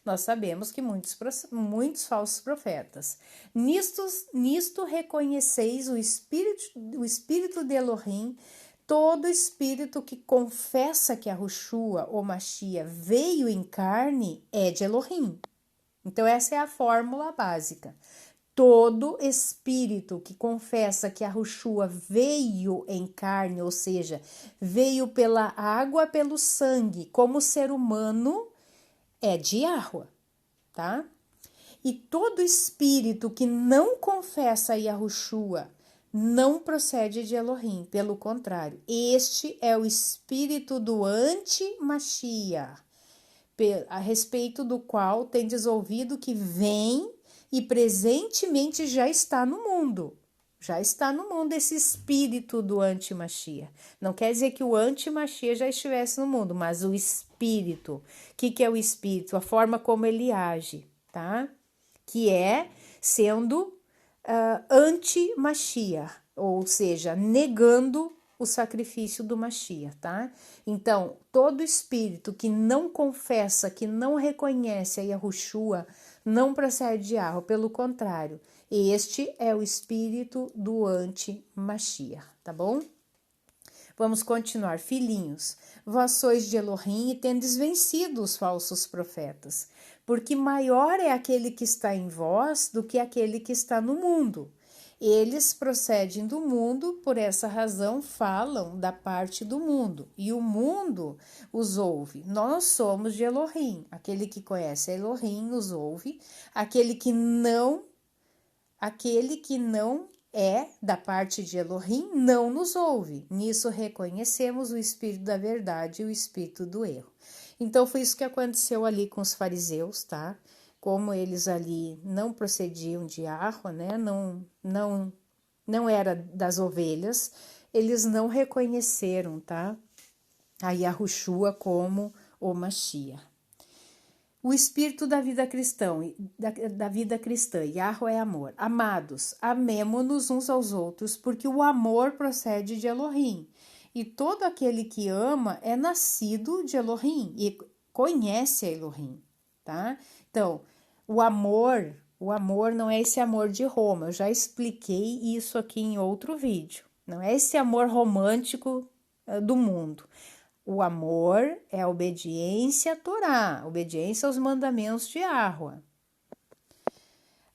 Nós sabemos que muitos falsos profetas. Nisto reconheceis o espírito de Elohim. Todo espírito que confessa que Yahushua ou Mashiach veio em carne é de Elohim. Então essa é a fórmula básica. Todo espírito que confessa que Yahushua veio em carne, ou seja, veio pela água, pelo sangue, como ser humano, é de Yahuwah, tá? E todo espírito que não confessa Yahushua não procede de Elohim, pelo contrário, este é o espírito do anti-Mashiach, a respeito do qual tendes ouvido que vem e presentemente já está no mundo. Já está no mundo esse espírito do anti-Mashiach. Não quer dizer que o anti-Mashiach já estivesse no mundo, mas o espírito. O que é o espírito? A forma como ele age, tá? Que é sendo anti-Mashiach, ou seja, negando o sacrifício do Mashiach, tá? Então, todo espírito que não confessa, que não reconhece a Yahushua, não procede de Yahuwah, pelo contrário, este é o espírito do anti-Mashiach, tá bom? Vamos continuar. Filhinhos, vós sois de Elohim e tendes vencido os falsos profetas, porque maior é aquele que está em vós do que aquele que está no mundo. Eles procedem do mundo, por essa razão falam da parte do mundo, e o mundo os ouve. Nós somos de Elohim. Aquele que conhece Elohim nos ouve, aquele que não é da parte de Elohim não nos ouve. Nisso reconhecemos o espírito da verdade e o espírito do erro. Então foi isso que aconteceu ali com os fariseus, tá? Como eles ali não procediam de Yahuwah, né? Não era das ovelhas, eles não reconheceram, tá? A Yahushua como o Mashiach. O espírito da vida cristã, Yahuwah é amor. Amados, amemo-nos uns aos outros, porque o amor procede de Elohim. E todo aquele que ama é nascido de Elohim e conhece a Elohim, tá? Então, o amor não é esse amor de Roma. Eu já expliquei isso aqui em outro vídeo. Não é esse amor romântico do mundo. O amor é a obediência à Torá, obediência aos mandamentos de Yahuwah.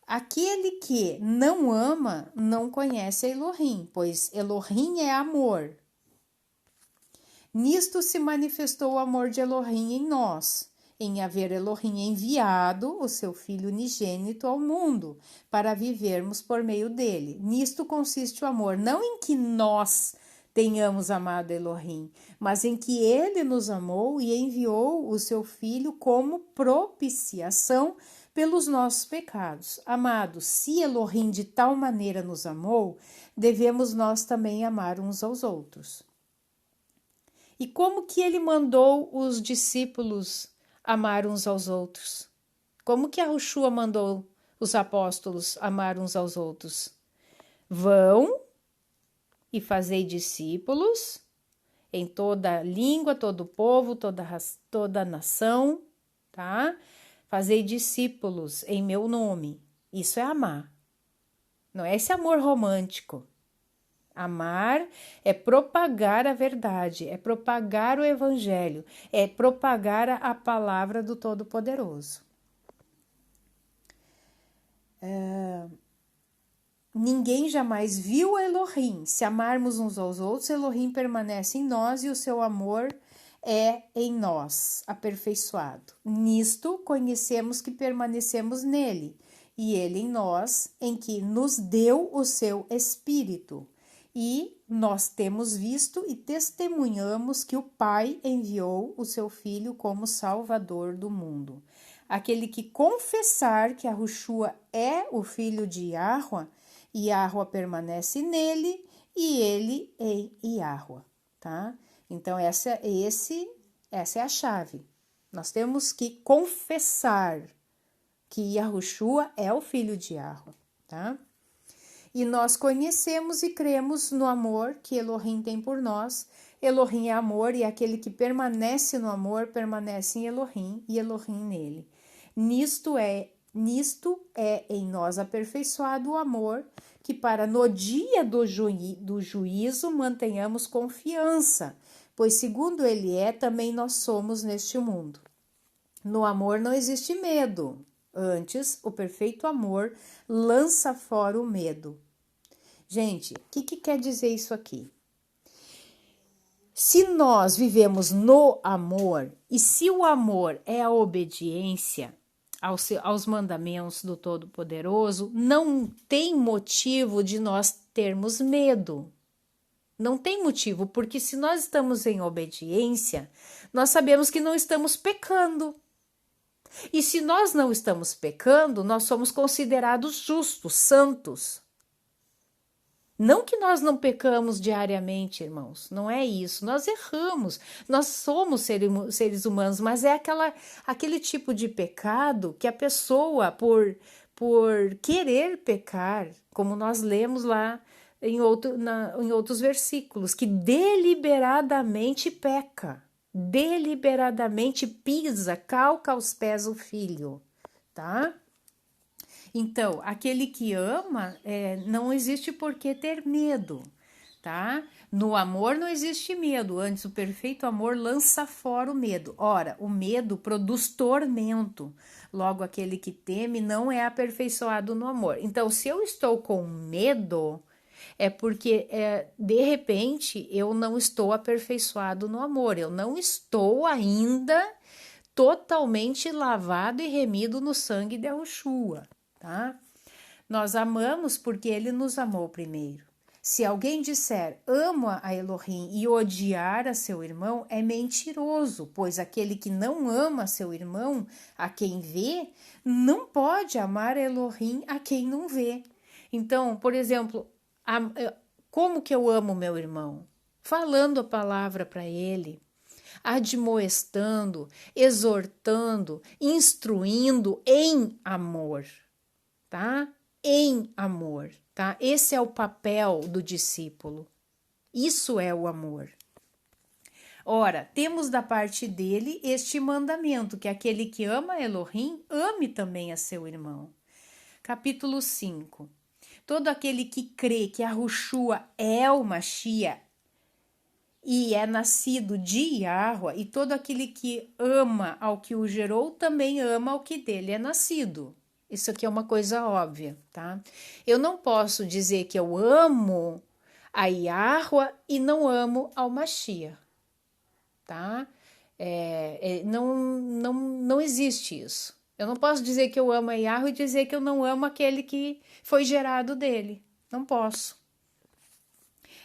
Aquele que não ama não conhece Elohim, pois Elohim é amor. Nisto se manifestou o amor de Elohim em nós, em haver Elohim enviado o seu Filho unigênito ao mundo, para vivermos por meio dele. Nisto consiste o amor, não em que nós tenhamos amado Elohim, mas em que ele nos amou e enviou o seu Filho como propiciação pelos nossos pecados. Amados, se Elohim de tal maneira nos amou, devemos nós também amar uns aos outros. E como que ele mandou os discípulos amar uns aos outros? Como que a Yahushua mandou os apóstolos amar uns aos outros? Vão e fazei discípulos em toda língua, todo povo, toda nação, tá? Fazei discípulos em meu nome. Isso é amar. Não é esse amor romântico. Amar é propagar a verdade, é propagar o evangelho, é propagar a palavra do Todo-Poderoso. Ninguém jamais viu Elohim. Se amarmos uns aos outros, Elohim permanece em nós e o seu amor é em nós, aperfeiçoado. Nisto conhecemos que permanecemos nele, e ele em nós, em que nos deu o seu Espírito. E nós temos visto e testemunhamos que o Pai enviou o seu Filho como Salvador do mundo. Aquele que confessar que Yahushua é o Filho de Yahuwah, Yahuwah permanece nele e ele em Yahuwah, tá? Então essa é a chave. Nós temos que confessar que Yahushua é o Filho de Yahuwah, tá? E nós conhecemos e cremos no amor que Elohim tem por nós. Elohim é amor e aquele que permanece no amor permanece em Elohim e Elohim nele. Nisto é em nós aperfeiçoado o amor, que para no dia do juízo mantenhamos confiança, pois segundo ele é, também nós somos neste mundo. No amor não existe medo, antes o perfeito amor lança fora o medo. Gente, o que quer dizer isso aqui? Se nós vivemos no amor, e se o amor é a obediência aos mandamentos do Todo-Poderoso, não tem motivo de nós termos medo. Não tem motivo, porque se nós estamos em obediência, nós sabemos que não estamos pecando. E se nós não estamos pecando, nós somos considerados justos, santos. Não que nós não pecamos diariamente, irmãos, não é isso. Nós erramos, nós somos seres humanos, mas é aquele tipo de pecado que a pessoa, por querer pecar, como nós lemos lá em outros versículos, que deliberadamente peca, deliberadamente pisa, calca aos pés o filho, tá? Então, aquele que ama, não existe por que ter medo, tá? No amor não existe medo, antes o perfeito amor lança fora o medo. Ora, o medo produz tormento, logo aquele que teme não é aperfeiçoado no amor. Então, se eu estou com medo, é porque, de repente, eu não estou aperfeiçoado no amor, eu não estou ainda totalmente lavado e remido no sangue de Yahushua. Tá? Nós amamos porque ele nos amou primeiro. Se alguém disser amo a Elohim e odiar a seu irmão, é mentiroso, pois aquele que não ama seu irmão, a quem vê, não pode amar a Elohim a quem não vê. Então, por exemplo, como que eu amo meu irmão? Falando a palavra para ele, admoestando, exortando, instruindo em amor. Tá? Em amor, tá? Esse é o papel do discípulo. Isso é o amor. Ora, temos da parte dele este mandamento, que aquele que ama Elohim, ame também a seu irmão. Capítulo 5. Todo aquele que crê que Yahushua é o Mashiach e é nascido de Yahweh, e todo aquele que ama ao que o gerou, também ama ao que dele é nascido. Isso aqui é uma coisa óbvia, tá? Eu não posso dizer que eu amo a Yahweh e não amo ao Mashiach, tá? Não existe isso. Eu não posso dizer que eu amo a Yahweh e dizer que eu não amo aquele que foi gerado dele. Não posso.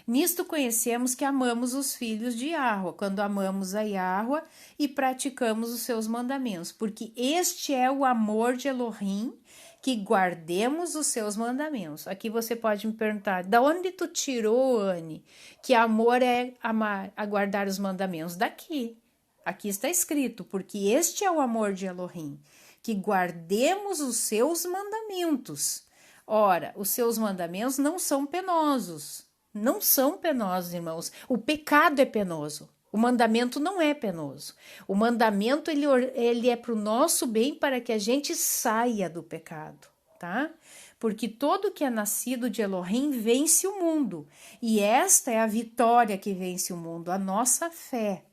Nisto conhecemos que amamos os filhos de Yahweh, quando amamos a Yahweh e praticamos os seus mandamentos, porque este é o amor de Elohim, que guardemos os seus mandamentos. Aqui você pode me perguntar, da onde tu tirou, Anne, que amor é amar, a guardar os mandamentos? Daqui. Aqui está escrito, porque este é o amor de Elohim, que guardemos os seus mandamentos. Ora, os seus mandamentos não são penosos. Não são penosos, irmãos. O pecado é penoso. O mandamento não é penoso. O mandamento, ele é para o nosso bem, para que a gente saia do pecado, tá? Porque todo que é nascido de Elohim vence o mundo. E esta é a vitória que vence o mundo, a nossa fé.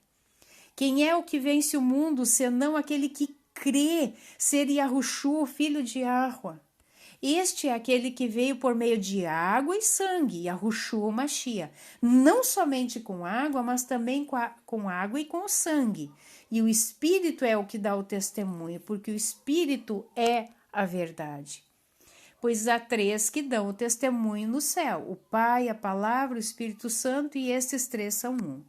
Quem é o que vence o mundo, senão aquele que crê ser Yahushua, filho de Yahweh? Este é aquele que veio por meio de água e sangue, Yahushua Mashiach. Não somente com água, mas também com água e com sangue. E o Espírito é o que dá o testemunho, porque o Espírito é a verdade. Pois há três que dão o testemunho no céu: o Pai, a Palavra, o Espírito Santo, e estes três são um.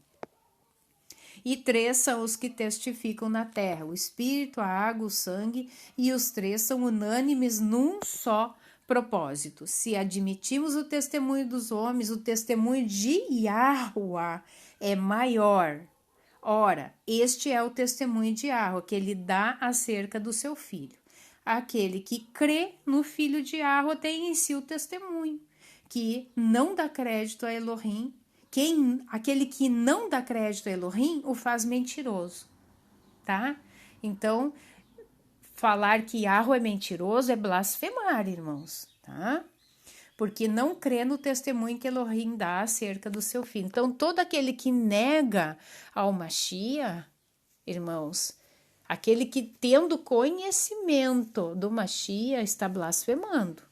E três são os que testificam na terra: o Espírito, a água, o sangue, e os três são unânimes num só propósito. Se admitimos o testemunho dos homens, o testemunho de Yahweh é maior. Ora, este é o testemunho de Yahweh que ele dá acerca do seu filho. Aquele que crê no filho de Yahweh tem em si o testemunho, que não dá crédito a Elohim. Aquele que não dá crédito a Elohim o faz mentiroso, tá? Então, falar que Yahweh é mentiroso é blasfemar, irmãos, tá? Porque não crê no testemunho que Elohim dá acerca do seu filho. Então, todo aquele que nega ao Mashiach, irmãos, aquele que tendo conhecimento do Mashiach está blasfemando.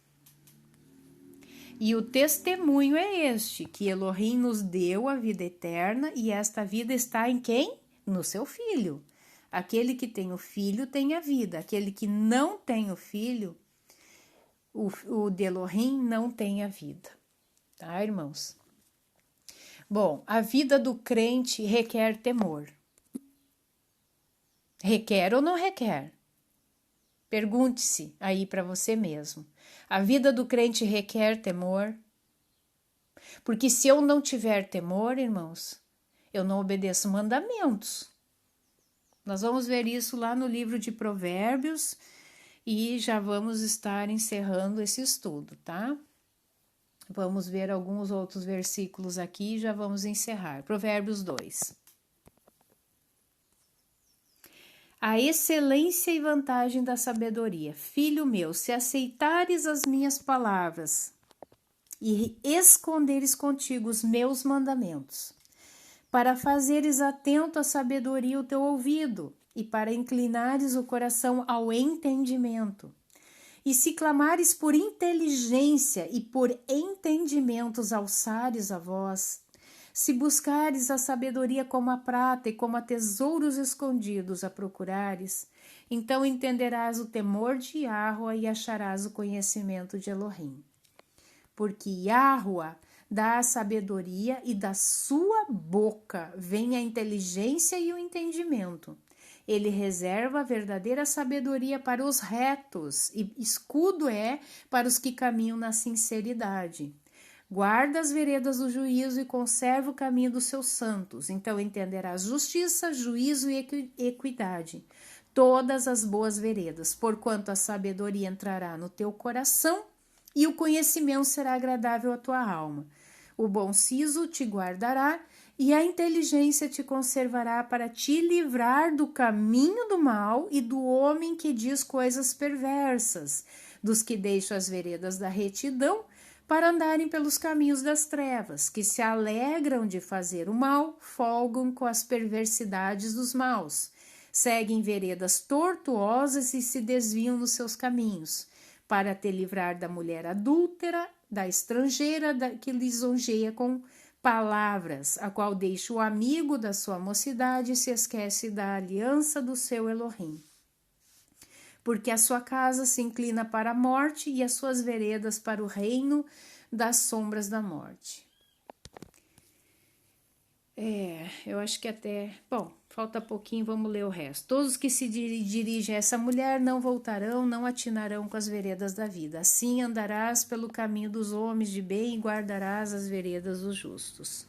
E o testemunho é este, que Elohim nos deu a vida eterna e esta vida está em quem? No seu filho. Aquele que tem o filho tem a vida, aquele que não tem o filho, o de Elohim não tem a vida, tá, irmãos? Bom, a vida do crente requer temor. Requer ou não requer? Pergunte-se aí para você mesmo. A vida do crente requer temor? Porque se eu não tiver temor, irmãos, eu não obedeço mandamentos. Nós vamos ver isso lá no livro de Provérbios e já vamos estar encerrando esse estudo, tá? Vamos ver alguns outros versículos aqui e já vamos encerrar. Provérbios 2. A excelência e vantagem da sabedoria. Filho meu, se aceitares as minhas palavras e esconderes contigo os meus mandamentos, para fazeres atento à sabedoria o teu ouvido e para inclinares o coração ao entendimento, e se clamares por inteligência e por entendimentos alçares a voz, se buscares a sabedoria como a prata e como a tesouros escondidos a procurares, então entenderás o temor de Yahweh e acharás o conhecimento de Elohim. Porque Yahweh dá a sabedoria e da sua boca vem a inteligência e o entendimento. Ele reserva a verdadeira sabedoria para os retos e escudo é para os que caminham na sinceridade. Guarda as veredas do juízo e conserva o caminho dos seus santos. Então entenderás justiça, juízo e equidade, todas as boas veredas, porquanto a sabedoria entrará no teu coração e o conhecimento será agradável à tua alma. O bom siso te guardará e a inteligência te conservará para te livrar do caminho do mal e do homem que diz coisas perversas, dos que deixam as veredas da retidão para andarem pelos caminhos das trevas, que se alegram de fazer o mal, folgam com as perversidades dos maus, seguem veredas tortuosas e se desviam nos seus caminhos, para te livrar da mulher adúltera, da estrangeira que lisonjeia com palavras, a qual deixa o amigo da sua mocidade e se esquece da aliança do seu Elohim. Porque a sua casa se inclina para a morte e as suas veredas para o reino das sombras da morte. Eu acho que até... Bom, falta pouquinho, vamos ler o resto. Todos que se dirigem a essa mulher não voltarão, não atinarão com as veredas da vida. Assim andarás pelo caminho dos homens de bem e guardarás as veredas dos justos.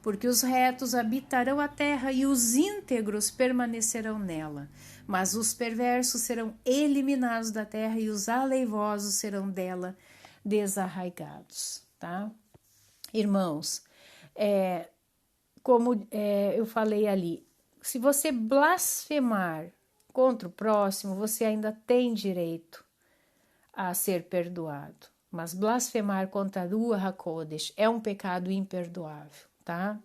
Porque os retos habitarão a terra e os íntegros permanecerão nela. Mas os perversos serão eliminados da terra e os aleivosos serão dela desarraigados, tá? Irmãos, como eu falei ali, se você blasfemar contra o próximo, você ainda tem direito a ser perdoado. Mas blasfemar contra a Ruach HaKodesh é um pecado imperdoável, tá?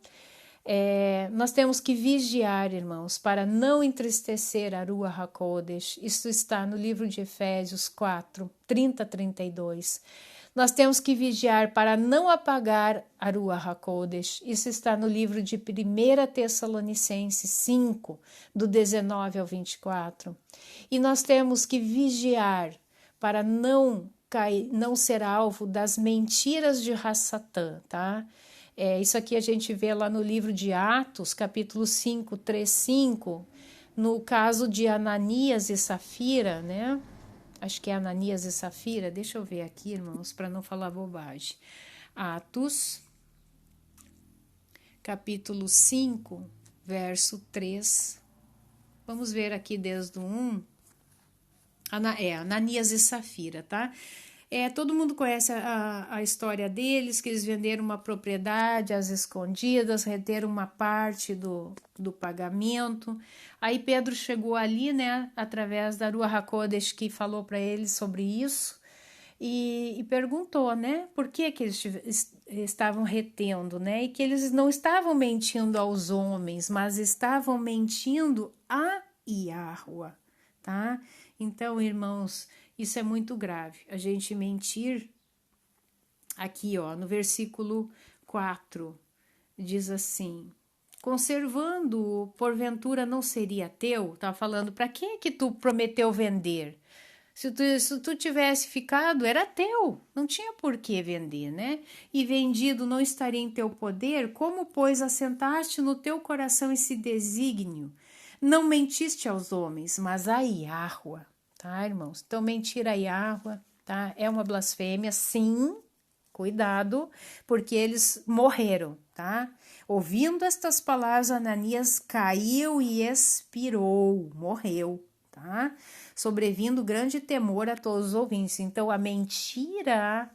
Nós temos que vigiar, irmãos, para não entristecer a Ruach HaKodesh. Isso está no livro de Efésios 4, 30 a 32. Nós temos que vigiar para não apagar a Ruach HaKodesh. Isso está no livro de 1 Tessalonicenses 5, do 19 ao 24. E nós temos que vigiar para não ser alvo das mentiras de Hassatã, tá? Isso aqui a gente vê lá no livro de Atos, capítulo 5, 3, 5, no caso de Ananias e Safira, né? Acho que é Ananias e Safira, deixa eu ver aqui, irmãos, para não falar bobagem. Atos, capítulo 5, verso 3. Vamos ver aqui desde o 1. Ananias e Safira, tá? Todo mundo conhece a história deles, que eles venderam uma propriedade às escondidas, reteram uma parte do pagamento. Aí Pedro chegou ali, né, através da Ruach HaKodesh, que falou para eles sobre isso, e perguntou, né, por que eles estavam retendo, né, e que eles não estavam mentindo aos homens, mas estavam mentindo a Yahuwah, tá? Então, irmãos, isso é muito grave, a gente mentir. Aqui, ó, no versículo 4, diz assim: conservando-o, porventura não seria teu? Tá falando, para que tu prometeu vender? Se tu tivesse ficado, era teu, não tinha por que vender, né? E vendido não estaria em teu poder, como, pois, assentaste no teu coração esse desígnio? Não mentiste aos homens, mas a Yahuwah, tá, irmãos? Então, mentir a Yahuwah, tá? É uma blasfêmia, sim, cuidado, porque eles morreram, tá? Ouvindo estas palavras, Ananias caiu e expirou, morreu, tá? Sobrevindo grande temor a todos os ouvintes. Então, a mentira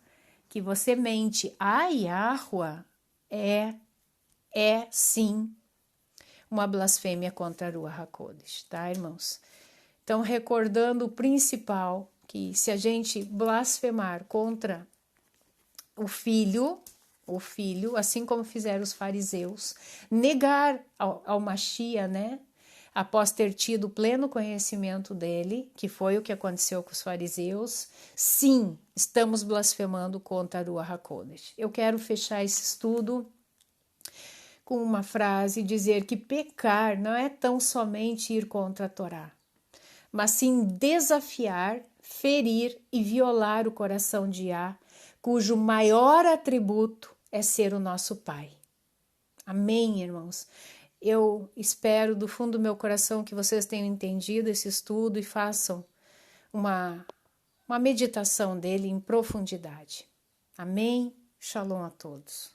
que você mente a Yahuwah é sim uma blasfêmia contra a Ruach HaKodesh, tá, irmãos? Então, recordando o principal, que se a gente blasfemar contra o filho, assim como fizeram os fariseus, negar ao Mashiach, né? Após ter tido pleno conhecimento dele, que foi o que aconteceu com os fariseus, sim, estamos blasfemando contra a Ruach HaKodesh. Eu quero fechar esse estudo com uma frase, dizer que pecar não é tão somente ir contra a Torá, mas sim desafiar, ferir e violar o coração de Yah, cujo maior atributo é ser o nosso Pai. Amém, irmãos? Eu espero do fundo do meu coração que vocês tenham entendido esse estudo e façam uma meditação dele em profundidade. Amém? Shalom a todos.